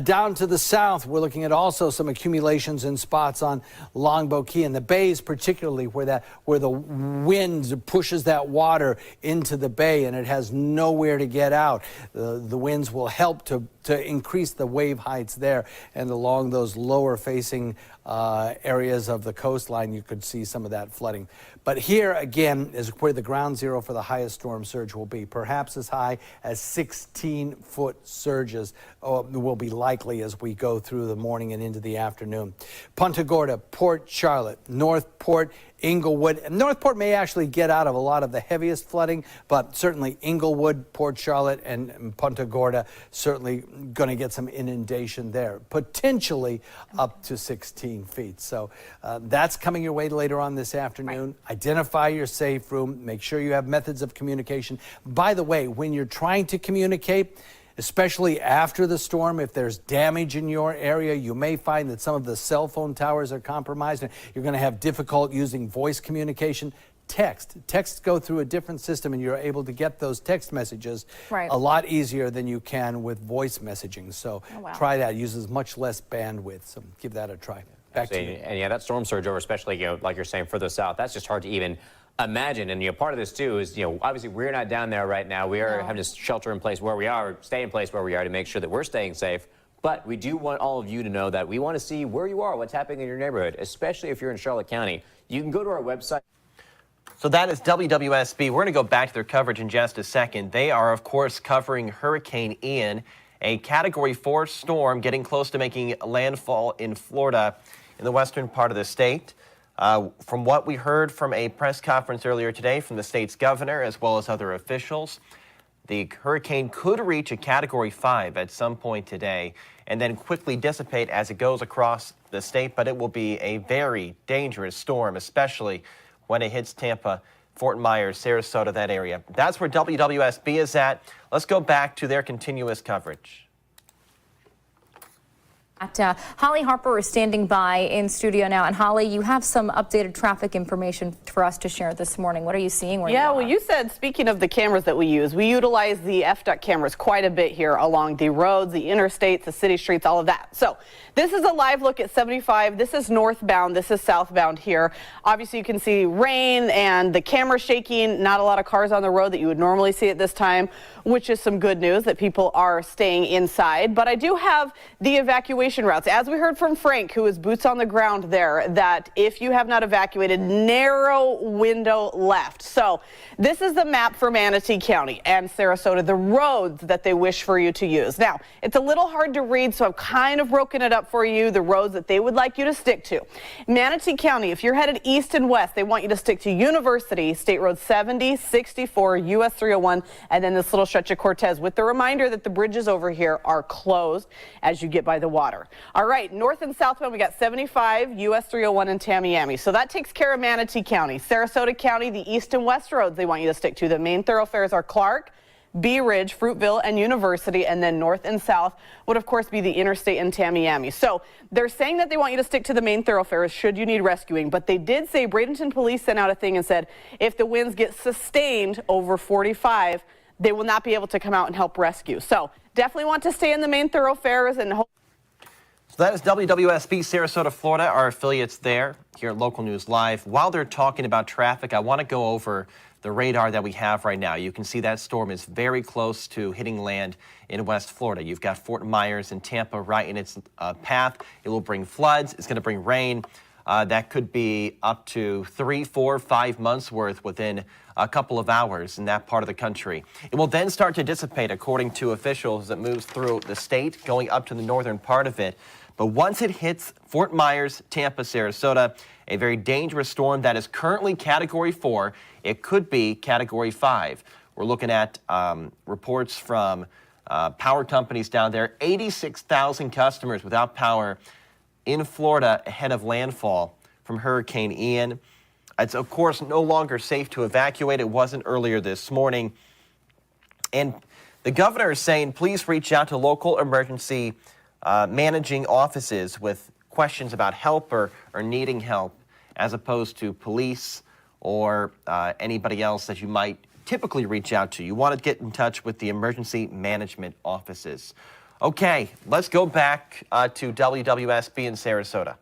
Down to the south, we're looking at also some accumulations in spots on Longboat Key and the bays, particularly where the wind pushes that water into the bay and it has nowhere to get out. The winds will help to increase the wave heights there, and along those lower facing areas of the coastline, you could see some of that flooding. But here again is where the ground zero for the highest storm surge will be. Perhaps as high as 16-foot surges will be likely as we go through the morning and into the afternoon. Punta Gorda, Port Charlotte, Northport, Inglewood. And Northport may actually get out of a lot of the heaviest flooding, but certainly Inglewood, Port Charlotte, and Punta Gorda certainly going to get some inundation there, potentially up to 16 feet. So that's coming your way later on this afternoon. Right. Identify your safe room. Make sure you have methods of communication. By the way, when you're trying to communicate, especially after the storm, if there's damage in your area, you may find that some of the cell phone towers are compromised and you're going to have difficulty using voice communication. Texts go through a different system, and you're able to get those text messages a lot easier than you can with voice messaging. So try that. It uses much less bandwidth, so give that a try. Back to you. And yeah, that storm surge over, especially, like you're saying, further south, that's just hard to even imagine. And part of this too is, obviously we're not down there right now. We are having to shelter in place where we are, stay in place where we are to make sure that we're staying safe. But we do want all of you to know that we want to see where you are, what's happening in your neighborhood, especially if you're in Charlotte County. You can go to our website. So that is WWSB. We're going to go back to their coverage in just a second. They are, of course, covering Hurricane Ian, a Category 4 storm getting close to making landfall in Florida in the western part of the state. From what we heard from a press conference earlier today from the state's governor as well as other officials, the hurricane could reach a Category 5 at some point today and then quickly dissipate as it goes across the state, but it will be a very dangerous storm, especially when it hits Tampa, Fort Myers, Sarasota, that area. That's where WWSB is at. Let's go back to their continuous coverage. Holly Harper is standing by in studio now. And Holly, you have some updated traffic information for us to share this morning. What are you seeing? Well, you said, speaking of the cameras that we use, we utilize the FDUC cameras quite a bit here along the roads, the interstates, the city streets, all of that. So this is a live look at 75. This is northbound. This is southbound here. Obviously, you can see rain and the camera shaking. Not a lot of cars on the road that you would normally see at this time, which is some good news that people are staying inside. But I do have the evacuation routes. As we heard from Frank, who is boots on the ground there, that if you have not evacuated, narrow window left. So this is the map for Manatee County and Sarasota, the roads that they wish for you to use. Now, it's a little hard to read, so I've kind of broken it up for you, the roads that they would like you to stick to. Manatee County, if you're headed east and west, they want you to stick to University, State Road 70, 64, US 301, and then this little stretch of Cortez, with the reminder that the bridges over here are closed as you get by the water. All right, north and southbound, we got 75, US 301 and Tamiami. So that takes care of Manatee County. Sarasota County, the east and west roads they want you to stick to. The main thoroughfares are Clark, Bee Ridge, Fruitville, and University, and then north and south would of course be the interstate and Tamiami. So they're saying that they want you to stick to the main thoroughfares should you need rescuing, but they did say Bradenton police sent out a thing and said if the winds get sustained over 45, they will not be able to come out and help rescue. So definitely want to stay in the main thoroughfares and hope. So that is WWSB Sarasota, Florida, our affiliates there here at Local News Live. While they're talking about traffic, I want to go over the radar that we have right now. You can see that storm is very close to hitting land in West Florida. You've got Fort Myers and Tampa right in its path. It will bring floods. It's going to bring rain. That could be up to 3, 4, 5 months worth within a couple of hours in that part of the country. It will then start to dissipate, according to officials, as it moves through the state, going up to the northern part of it. But once it hits Fort Myers, Tampa, Sarasota, a very dangerous storm that is currently Category 4, it could be Category 5. We're looking at reports from power companies down there. 86,000 customers without power in Florida ahead of landfall from Hurricane Ian. It's, of course, no longer safe to evacuate. It wasn't earlier this morning. And the governor is saying, please reach out to local emergency managing offices with questions about help or needing help, as opposed to police or anybody else that you might typically reach out to. You want to get in touch with the emergency management offices. Okay, let's go back to WWSB in Sarasota.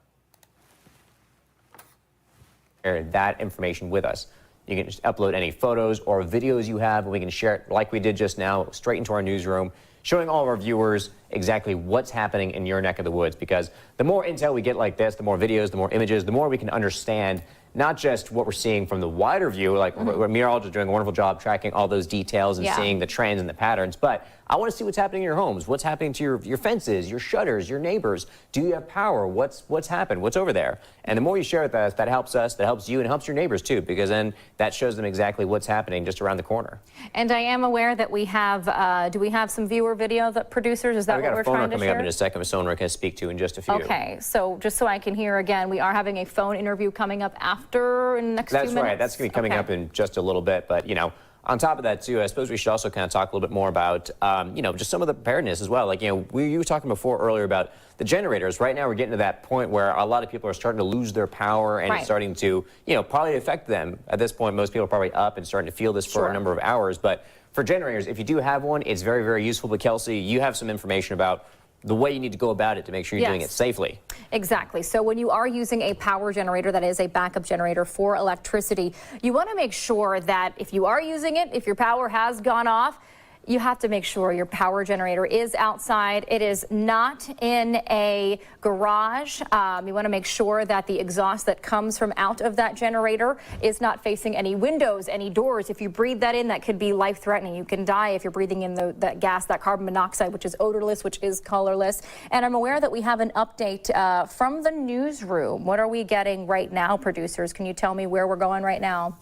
Share that information with us. You can just upload any photos or videos you have, and we can share it like we did just now, straight into our newsroom, showing all of our viewers exactly what's happening in your neck of the woods. Because the more intel we get like this, the more videos, the more images, the more we can understand not just what we're seeing from the wider view, like meteorologists are doing a wonderful job tracking all those details and seeing the trends and the patterns, but I want to see what's happening in your homes, what's happening to your fences, your shutters, your neighbors. Do you have power? What's happened? What's over there? And the more you share with us, that helps us, that helps you, and helps your neighbors too, because then that shows them exactly what's happening just around the corner. And I am aware that we have, do we have some viewer video that producers? Is that what we're trying to share? We got a phone coming up in a second, Miss Soner can speak to in just a few. Okay, so just so I can hear again, we are having a phone interview coming up after in the next few minutes? That's right. That's going to be coming up in just a little bit, but you know, on top of that, too, I suppose we should also kind of talk a little bit more about, you know, just some of the preparedness as well. Like, you know, you were talking before earlier about the generators. Right now, we're getting to that point where a lot of people are starting to lose their power, and it's starting to, you know, probably affect them. At this point, most people are probably up and starting to feel this for a number of hours. But for generators, if you do have one, it's very, very useful. But Kelsey, you have some information about the way you need to go about it to make sure you're doing it safely. Exactly. So when you are using a power generator, that is a backup generator for electricity, you want to make sure that if you are using it, if your power has gone off, you have to make sure your power generator is outside. It is not in a garage. You want to make sure that the exhaust that comes from out of that generator is not facing any windows, any doors. If you breathe that in, that could be life-threatening. You can die if you're breathing in that gas, that carbon monoxide, which is odorless, which is colorless. And I'm aware that we have an update from the newsroom. What are we getting right now, producers? Can you tell me where we're going right now?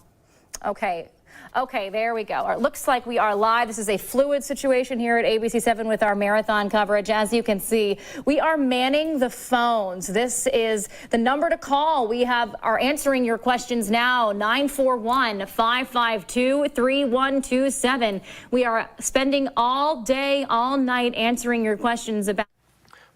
Okay, there we go. It looks like we are live. This is a fluid situation here at ABC7 with our marathon coverage. As you can see, we are manning the phones. This is the number to call. We are answering your questions now, 941-552-3127. We are spending all day, all night answering your questions about.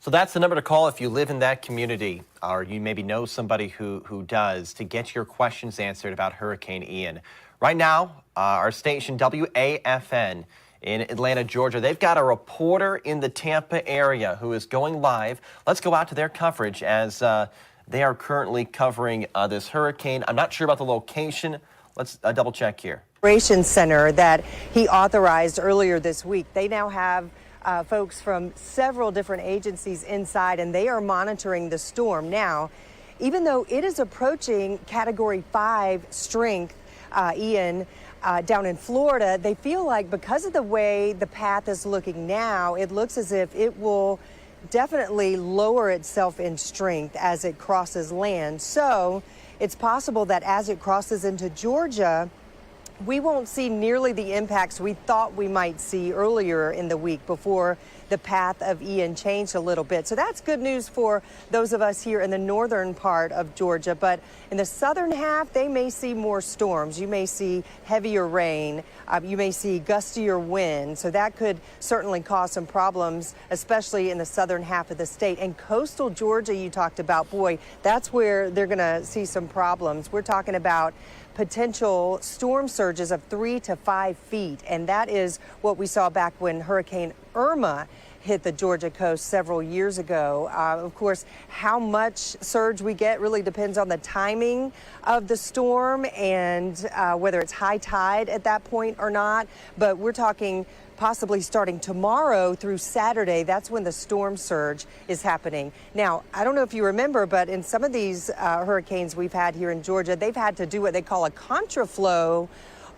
So that's the number to call if you live in that community or you maybe know somebody who does, to get your questions answered about Hurricane Ian. Right now, our station WAFN in Atlanta, Georgia, they've got a reporter in the Tampa area who is going live. Let's go out to their coverage as they are currently covering this hurricane. I'm not sure about the location. Let's double check here. Evacuation Center that he authorized earlier this week. They now have folks from several different agencies inside, and they are monitoring the storm. Now, even though it is approaching Category 5 strength, Ian, down in Florida, they feel like because of the way the path is looking now, it looks as if it will definitely lower itself in strength as it crosses land. So it's possible that as it crosses into Georgia, we won't see nearly the impacts we thought we might see earlier in the week before the path of Ian changed a little bit. So that's good news for those of us here in the northern part of Georgia. But in the southern half, they may see more storms. You may see heavier rain. You may see gustier wind. So that could certainly cause some problems, especially in the southern half of the state. And coastal Georgia, you talked about, boy, that's where they're going to see some problems. We're talking about potential storm surges of 3 to 5 feet. And that is what we saw back when Hurricane Irma hit the Georgia coast several years ago. Of course, how much surge we get really depends on the timing of the storm and whether it's high tide at that point or not. But we're talking possibly starting tomorrow through Saturday. That's when the storm surge is happening. Now, I don't know if you remember, but in some of these hurricanes we've had here in Georgia, they've had to do what they call a contraflow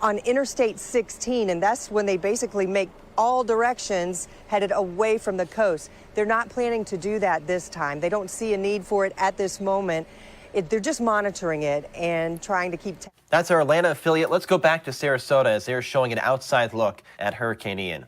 on Interstate 16, and that's when they basically make all directions headed away from the coast. They're not planning to do that this time. They don't see a need for it at this moment. They're just monitoring it and trying to keep. That's our Atlanta affiliate. Let's go back to Sarasota as they're showing an outside look at Hurricane Ian.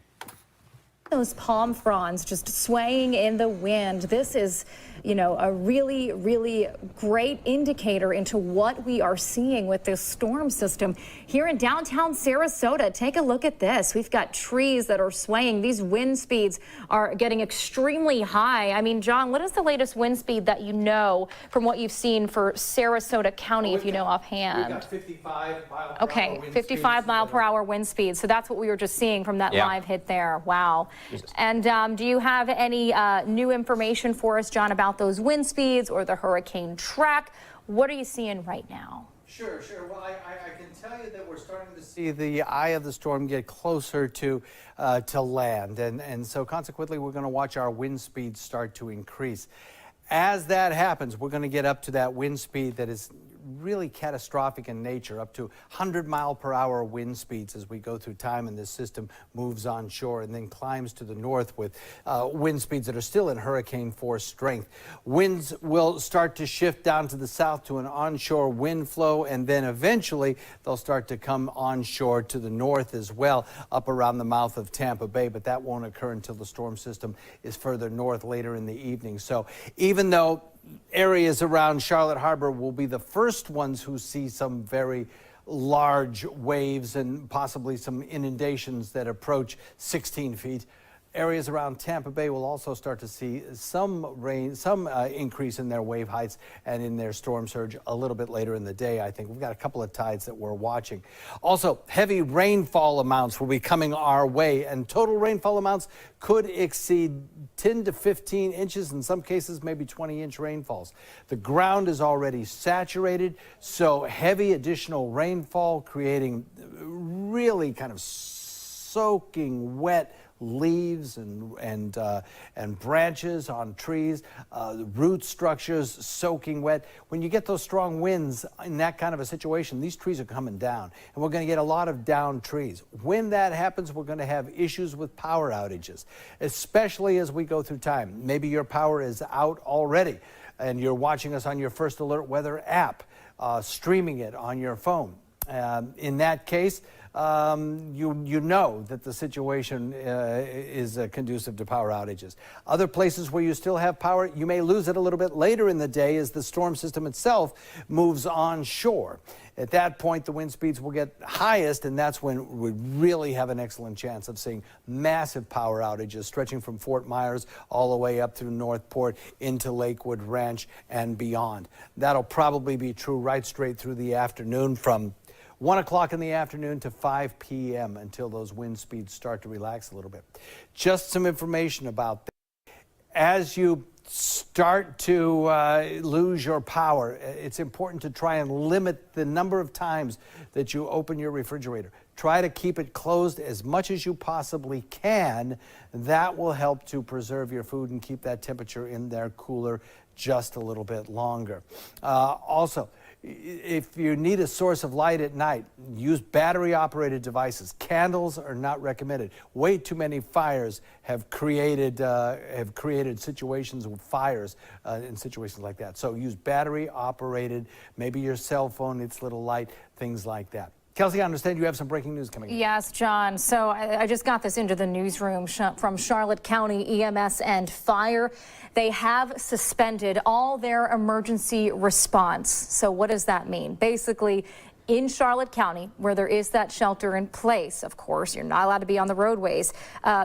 Those palm fronds just swaying in the wind. This is, a really, really great indicator into what we are seeing with this storm system here in downtown Sarasota. Take a look at this. We've got trees that are swaying. These wind speeds are getting extremely high. I mean, John, what is the latest wind speed that you know from what you've seen for Sarasota County, if you know offhand? We've got 55 mile per hour Okay, wind 55 speeds. mile per hour wind speed. So that's what we were just seeing from that Yeah. live hit there. Wow. Jesus. And do you have any new information for us, John, about those wind speeds or the hurricane track? What are you seeing right now? Sure. Well, I can tell you that we're starting to see the eye of the storm get closer to land. And so consequently, we're going to watch our wind speeds start to increase. As that happens, we're going to get up to that wind speed that is really catastrophic in nature, up to 100 mile per hour wind speeds as we go through time and this system moves onshore and then climbs to the north with wind speeds that are still in hurricane force strength. Winds will start to shift down to the south to an onshore wind flow, and then eventually they'll start to come onshore to the north as well, up around the mouth of Tampa Bay, but that won't occur until the storm system is further north later in the evening. So even though areas around Charlotte Harbor will be the first ones who see some very large waves and possibly some inundations that approach 16 feet. Areas around Tampa Bay will also start to see some rain, some increase in their wave heights and in their storm surge a little bit later in the day. I think we've got a couple of tides that we're watching. Also, heavy rainfall amounts will be coming our way, and total rainfall amounts could exceed 10 to 15 inches, in some cases maybe 20-inch rainfalls. The ground is already saturated, so heavy additional rainfall creating really kind of soaking wet leaves and branches on trees, root structures soaking wet. When you get those strong winds in that kind of a situation, these trees are coming down, and we're going to get a lot of downed trees. When that happens, we're going to have issues with power outages, especially as we go through time. Maybe your power is out already, and you're watching us on your First Alert Weather app, streaming it on your phone. In that case, you know that the situation is conducive to power outages. Other places where you still have power, you may lose it a little bit later in the day as the storm system itself moves onshore. At that point, the wind speeds will get highest, and that's when we really have an excellent chance of seeing massive power outages stretching from Fort Myers all the way up through Northport into Lakewood Ranch and beyond. That'll probably be true right straight through the afternoon from 1 o'clock in the afternoon to 5 p.m. until those wind speeds start to relax a little bit. Just some information about that. As you start to lose your power, it's important to try and limit the number of times that you open your refrigerator. Try to keep it closed as much as you possibly can. That will help to preserve your food and keep that temperature in there cooler just a little bit longer. Also, if you need a source of light at night, use battery-operated devices. Candles are not recommended. Way too many fires have created situations with fires in situations like that. So use battery-operated, maybe your cell phone, its little light, things like that. Kelsey, I understand you have some breaking news coming in. Yes, John. So I just got this into the newsroom from Charlotte County EMS and Fire. They have suspended all their emergency response. So what does that mean? Basically, in Charlotte County, where there is that shelter in place, of course, you're not allowed to be on the roadways.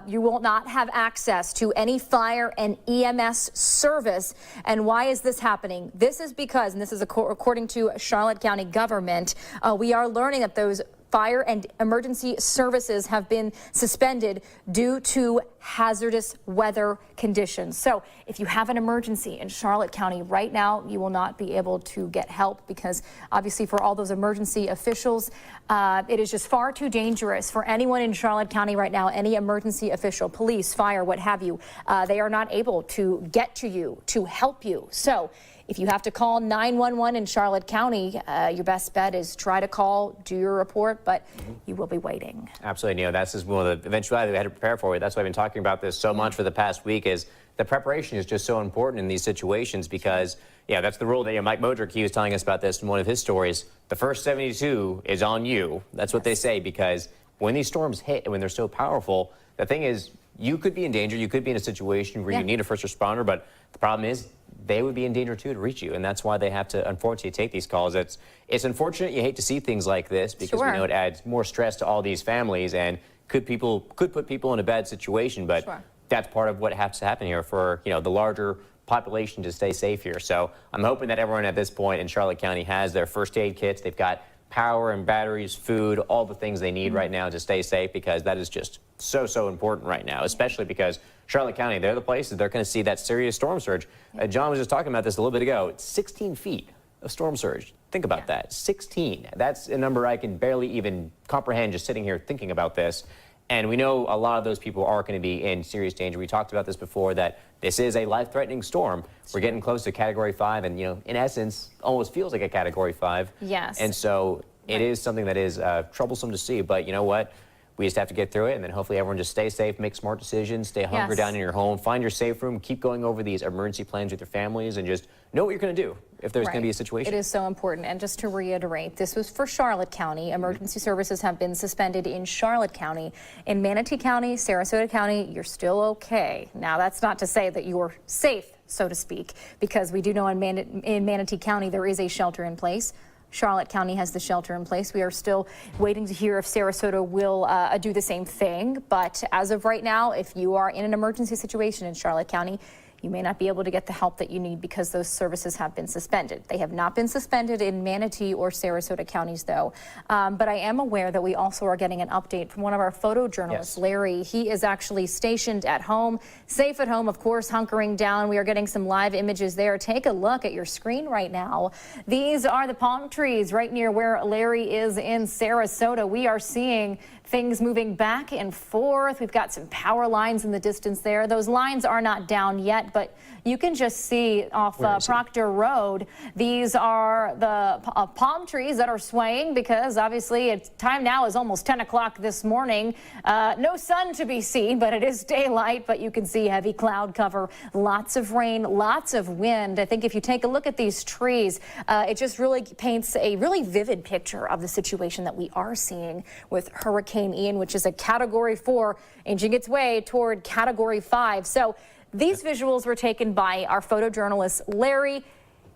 You will not have access to any fire and EMS service. And why is this happening? This is because, and this is according to Charlotte County government, we are learning that those fire and emergency services have been suspended due to hazardous weather conditions. So if you have an emergency in Charlotte County right now, you will not be able to get help because obviously for all those emergency officials, it is just far too dangerous for anyone in Charlotte County right now, any emergency official, police, fire, what have you. They are not able to get to you, to help you. So if you have to call 911 in Charlotte County, your best bet is try to call, do your report, but you will be waiting. Absolutely, Neil. That's just one of the eventualities we had to prepare for. That's why I've been talking about this so much for the past week is the preparation is just so important in these situations because, yeah, that's the rule that Mike Modrick, he was telling us about this in one of his stories. The first 72 is on you. That's what they say because when these storms hit and when they're so powerful, the thing is you could be in danger. You could be in a situation where you need a first responder, but the problem is they would be in danger too to reach you, and that's why they have to unfortunately take these calls. It's unfortunate. You hate to see things like this because we know it adds more stress to all these families and could put people in a bad situation. But that's part of what has to happen here for the larger population to stay safe here. So I'm hoping that everyone at this point in Charlotte County has their first aid kits. They've got power and batteries, food, all the things they need right now to stay safe because that is just so important right now, especially because Charlotte County, they're the places they're going to see that serious storm surge. John was just talking about this a little bit ago. It's 16 feet of storm surge. Think about that. 16. That's a number I can barely even comprehend just sitting here thinking about this. And we know a lot of those people are going to be in serious danger. We talked about this before, that this is a life-threatening storm. We're getting close to Category 5, and, in essence, almost feels like a Category 5. Yes. And so it is something that is troublesome to see. But you know what? We just have to get through it, and then hopefully everyone just stay safe, make smart decisions, stay hunkered down in your home, find your safe room, keep going over these emergency plans with your families, and just know what you're going to do if there's going to be a situation. It is so important. And just to reiterate, this was for Charlotte County. Emergency services have been suspended in Charlotte County. In Manatee County, Sarasota County, you're still okay. Now, that's not to say that you're safe, so to speak, because we do know in Manatee County there is a shelter in place. Charlotte County has the shelter in place. We are still waiting to hear if Sarasota will do the same thing. But as of right now, if you are in an emergency situation in Charlotte County, you may not be able to get the help that you need because those services have been suspended. They have not been suspended in Manatee or Sarasota counties, though. But I am aware that we also are getting an update from one of our photojournalists, Larry. He is actually stationed at home, safe at home, of course, hunkering down. We are getting some live images there. Take a look at your screen right now. These are the palm trees right near where Larry is in Sarasota. We are seeing things moving back and forth. We've got some power lines in the distance there. Those lines are not down yet, extent, but you can just see off Proctor Road, these are the palm trees that are swaying because obviously it's time now is almost 10 o'clock this morning. No sun to be seen, but it is daylight, but you can see heavy cloud cover, lots of rain, lots of wind. I think if you take a look at these trees, it just really paints a really vivid picture of the situation that we are seeing with Hurricane Ian, which is a Category 4 inching its way toward Category 5. So these visuals were taken by our photojournalist Larry.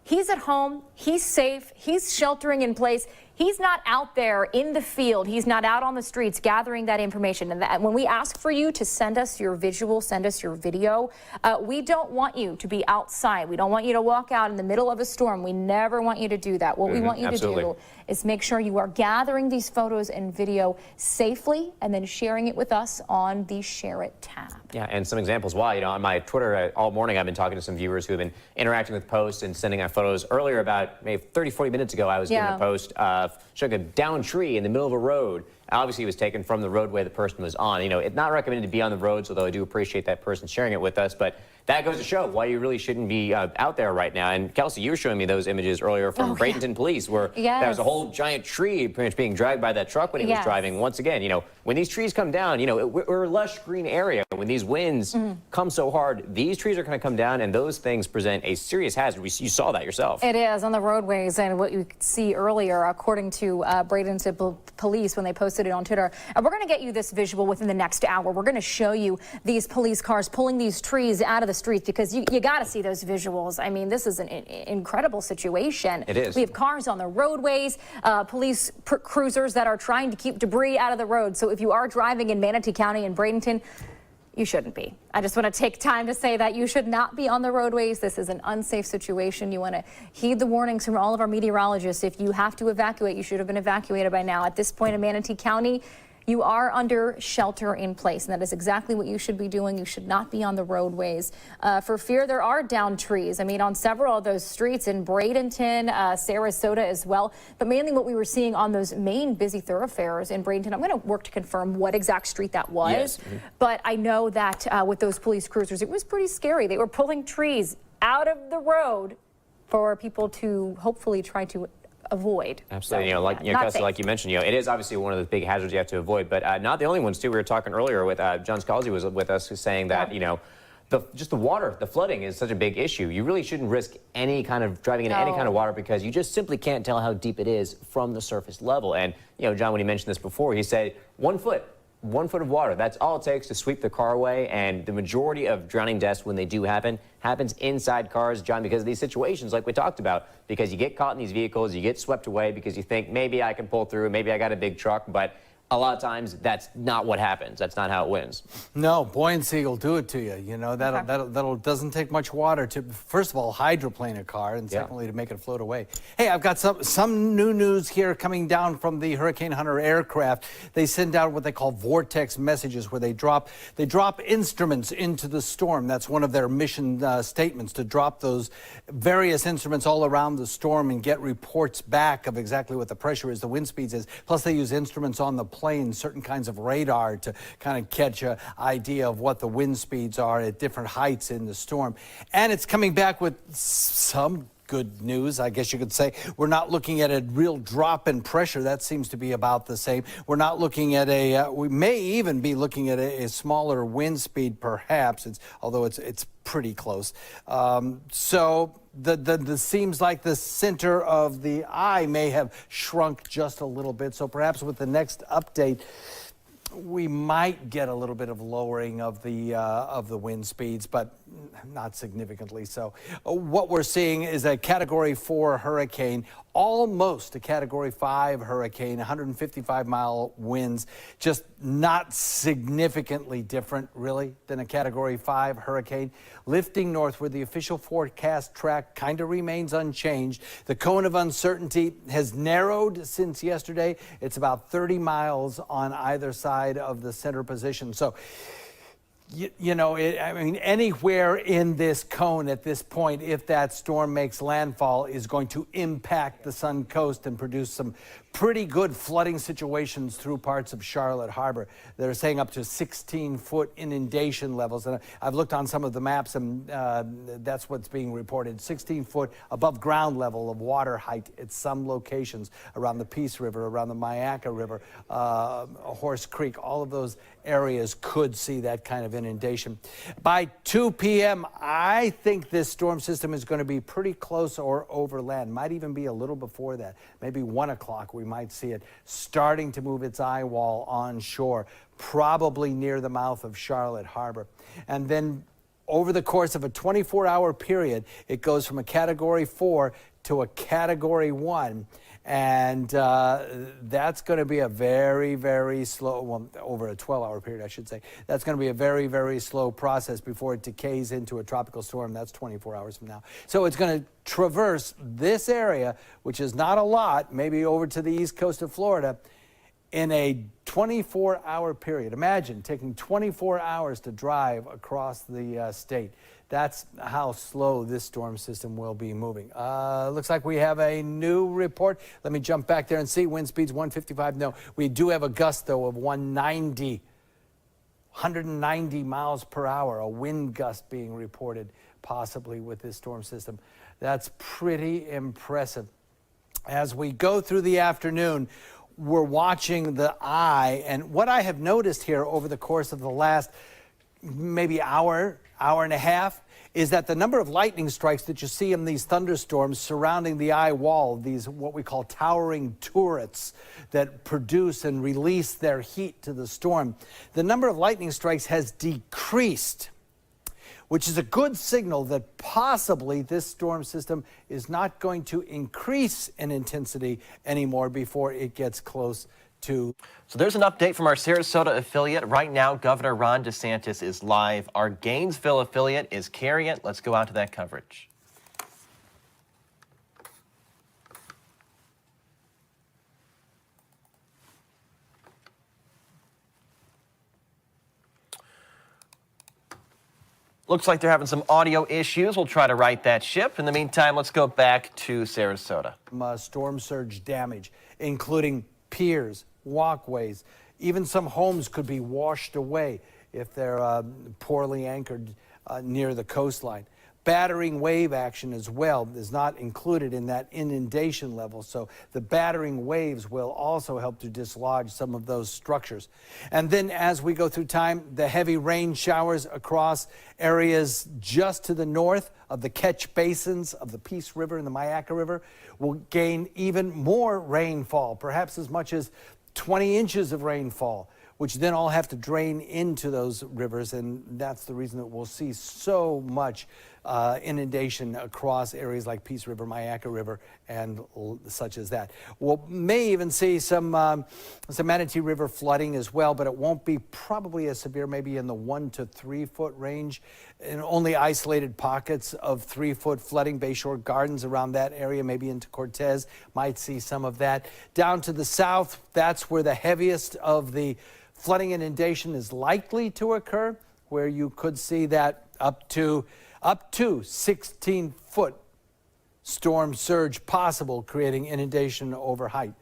He's at home, he's safe, he's sheltering in place. He's not out there in the field. He's not out on the streets gathering that information. And when we ask for you to send us your visual, send us your video, we don't want you to be outside. We don't want you to walk out in the middle of a storm. We never want you to do that. What we want you to do is make sure you are gathering these photos and video safely and then sharing it with us on the Share It tab. Yeah, and some examples why, on my Twitter all morning, I've been talking to some viewers who have been interacting with posts and sending out photos. Earlier, about maybe 30, 40 minutes ago, I was doing a post showing a downed tree in the middle of a road. Obviously, it was taken from the roadway the person was on. It's not recommended to be on the roads, although I do appreciate that person sharing it with us. But that goes to show why you really shouldn't be out there right now. And Kelsey, you were showing me those images earlier from Bradenton Police, where there was a whole giant tree being dragged by that truck when he was driving. Once again, when these trees come down, we're a lush green area. When these winds come so hard, these trees are going to come down, and those things present a serious hazard. You saw that yourself. It is on the roadways, and what you could see earlier, according to Bradenton Police when they posted it on Twitter. And we're going to get you this visual within the next hour. We're going to show you these police cars pulling these trees out of the streets because you got to see those visuals. I mean, this is an incredible situation. It is. We have cars on the roadways, police cruisers that are trying to keep debris out of the road. So if you are driving in Manatee County and Bradenton, you shouldn't be. I just want to take time to say that you should not be on the roadways. This is an unsafe situation. You want to heed the warnings from all of our meteorologists. If you have to evacuate, you should have been evacuated by now. At this point in Manatee County, you are under shelter in place, and that is exactly what you should be doing. You should not be on the roadways. For fear there are downed trees. I mean, on several of those streets in Bradenton, Sarasota as well, but mainly what we were seeing on those main busy thoroughfares in Bradenton. I'm going to work to confirm what exact street that was, but I know that with those police cruisers, it was pretty scary. They were pulling trees out of the road for people to hopefully try to avoid. Absolutely. Kelsey, like you mentioned, it is obviously one of the big hazards you have to avoid, but not the only ones too. We were talking earlier with John Scalzi was with us, who's saying that just the water, the flooding is such a big issue. You really shouldn't risk any kind of driving into any kind of water because you just simply can't tell how deep it is from the surface level. And John, when he mentioned this before, he said 1 foot of water. That's all it takes to sweep the car away. And the majority of drowning deaths, when they do happen, happens inside cars, John, because of these situations like we talked about. Because you get caught in these vehicles, you get swept away because you think maybe I can pull through, maybe I got a big truck, but a lot of times that's not what happens. That's not how it wins. No, buoyancy will do it to you. That'll doesn't take much water to, first of all, hydroplane a car, and secondly, to make it float away. Hey, I've got some new news here coming down from the Hurricane Hunter aircraft. They send out what they call vortex messages, where they drop instruments into the storm. That's one of their mission statements, to drop those various instruments all around the storm and get reports back of exactly what the pressure is, the wind speeds is. Plus, they use instruments on the plane, certain kinds of radar, to kind of catch an idea of what the wind speeds are at different heights in the storm. And it's coming back with some good news, I guess you could say. We're not looking at a real drop in pressure. That seems to be about the same. We're not looking at we may even be looking at a smaller wind speed, perhaps, although it's pretty close. So the seems like the center of the eye may have shrunk just a little bit. So perhaps with the next update, we might get a little bit of lowering of the wind speeds, but not significantly so. What we're seeing is a Category 4 hurricane, almost a Category 5 hurricane, 155-mile winds, just not significantly different, really, than a Category 5 hurricane. Lifting northward, the official forecast track kind of remains unchanged. The cone of uncertainty has narrowed since yesterday. It's about 30 miles on either side of the center position. So, anywhere in this cone at this point, if that storm makes landfall, is going to impact the Sun Coast and produce some pretty good flooding situations through parts of Charlotte Harbor. They're saying up to 16-foot inundation levels. And I've looked on some of the maps, and that's what's being reported. 16-foot above ground level of water height at some locations around the Peace River, around the Myakka River, Horse Creek. All of those areas could see that kind of inundation. By 2 p.m., I think this storm system is going to be pretty close or over land. Might even be a little before that. Maybe 1 o'clock we might see it starting to move its eye wall onshore, probably near the mouth of Charlotte Harbor. And then over the course of a 24-hour period, it goes from a Category 4 to a Category 1. And that's going to be a very, very slow, well, over a 12-hour period, I should say. That's going to be a very, very slow process before it decays into a tropical storm. That's 24 hours from now. So it's going to traverse this area, which is not a lot, maybe over to the east coast of Florida, in a 24-hour period. Imagine taking 24 hours to drive across the state. That's how slow this storm system will be moving. Looks like we have a new report. Let me jump back there and see. Wind speeds 155. No, we do have a gust, though, of 190 miles per hour, a wind gust being reported possibly with this storm system. That's pretty impressive. As we go through the afternoon, we're watching the eye, and what I have noticed here over the course of the last maybe hour and a half is that the number of lightning strikes that you see in these thunderstorms surrounding the eye wall, these what we call towering turrets that produce and release their heat to the storm, the number of lightning strikes has decreased, which is a good signal that possibly this storm system is not going to increase in intensity anymore before it gets close to. So there's an update from our Sarasota affiliate. Right now, Governor Ron DeSantis is live. Our Gainesville affiliate is carrying it. Let's go out to that coverage. Looks like they're having some audio issues. We'll try to right that ship. In the meantime, let's go back to Sarasota. Storm surge damage, including piers, walkways, even some homes could be washed away if they're poorly anchored near the coastline. Battering wave action as well is not included in that inundation level, so the battering waves will also help to dislodge some of those structures. And then as we go through time, the heavy rain showers across areas just to the north of the catch basins of the Peace River and the Myakka River will gain even more rainfall, perhaps as much as 20 inches of rainfall, which then all have to drain into those rivers, and that's the reason that we'll see so much inundation across areas like Peace River, Myakka River, and such as that. We'll may even see some Manatee River flooding as well, but it won't be probably as severe, maybe in the 1 to 3 foot range, in only isolated pockets of 3-foot flooding. Bayshore Gardens around that area, maybe into Cortez, might see some of that. Down to the south, that's where the heaviest of the flooding inundation is likely to occur, where you could see that up to 16-foot storm surge possible, creating inundation over height.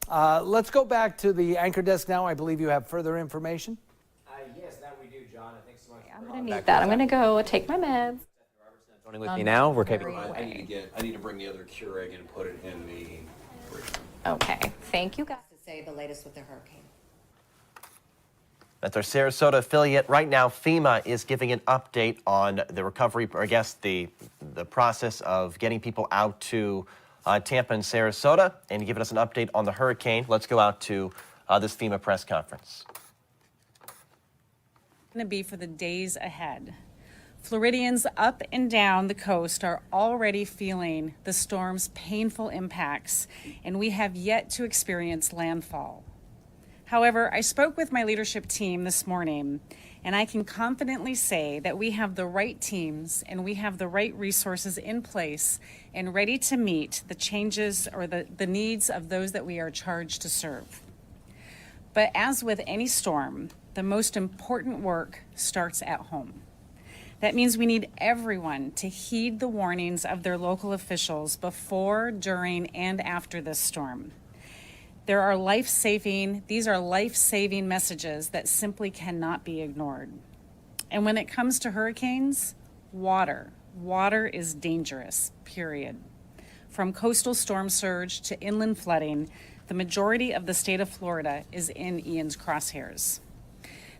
Let's go back to the anchor desk now. I believe you have further information. Yes, that we do, John. Thanks so much. I'm going to need that. I'm going to go take my meds. Joining with me now, we're keeping. I need to bring the other Keurig and put it in the fridge. Okay, thank you guys. To say the latest with the hurricane. That's our Sarasota affiliate. Right now, FEMA is giving an update on the recovery, or I guess the process of getting people out to Tampa and Sarasota, and giving us an update on the hurricane. Let's go out to this FEMA press conference. Going to be for the days ahead. Floridians up and down the coast are already feeling the storm's painful impacts, and we have yet to experience landfall. However, I spoke with my leadership team this morning, and I can confidently say that we have the right teams and we have the right resources in place and ready to meet the changes or the needs of those that we are charged to serve. But as with any storm, the most important work starts at home. That means we need everyone to heed the warnings of their local officials before, during, and after this storm. These are life-saving messages that simply cannot be ignored. And when it comes to hurricanes, water is dangerous, period. From coastal storm surge to inland flooding, the majority of the state of Florida is in Ian's crosshairs.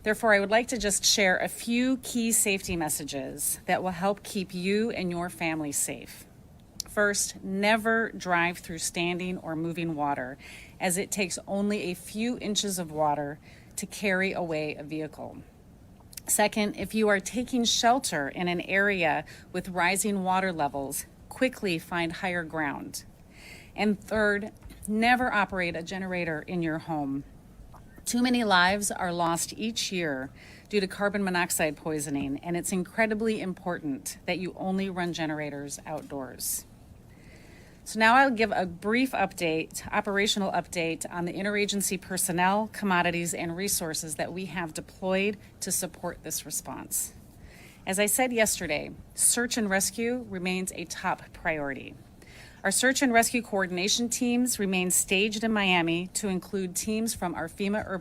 Therefore, I would like to just share a few key safety messages that will help keep you and your family safe. First, never drive through standing or moving water, as it takes only a few inches of water to carry away a vehicle. Second, if you are taking shelter in an area with rising water levels, quickly find higher ground. And third, never operate a generator in your home. Too many lives are lost each year due to carbon monoxide poisoning, and it's incredibly important that you only run generators outdoors. So now I'll give a brief operational update on the interagency personnel, commodities, and resources that we have deployed to support this response. As I said yesterday, search and rescue remains a top priority. Our search and rescue coordination teams remain staged in Miami to include teams from our FEMA urban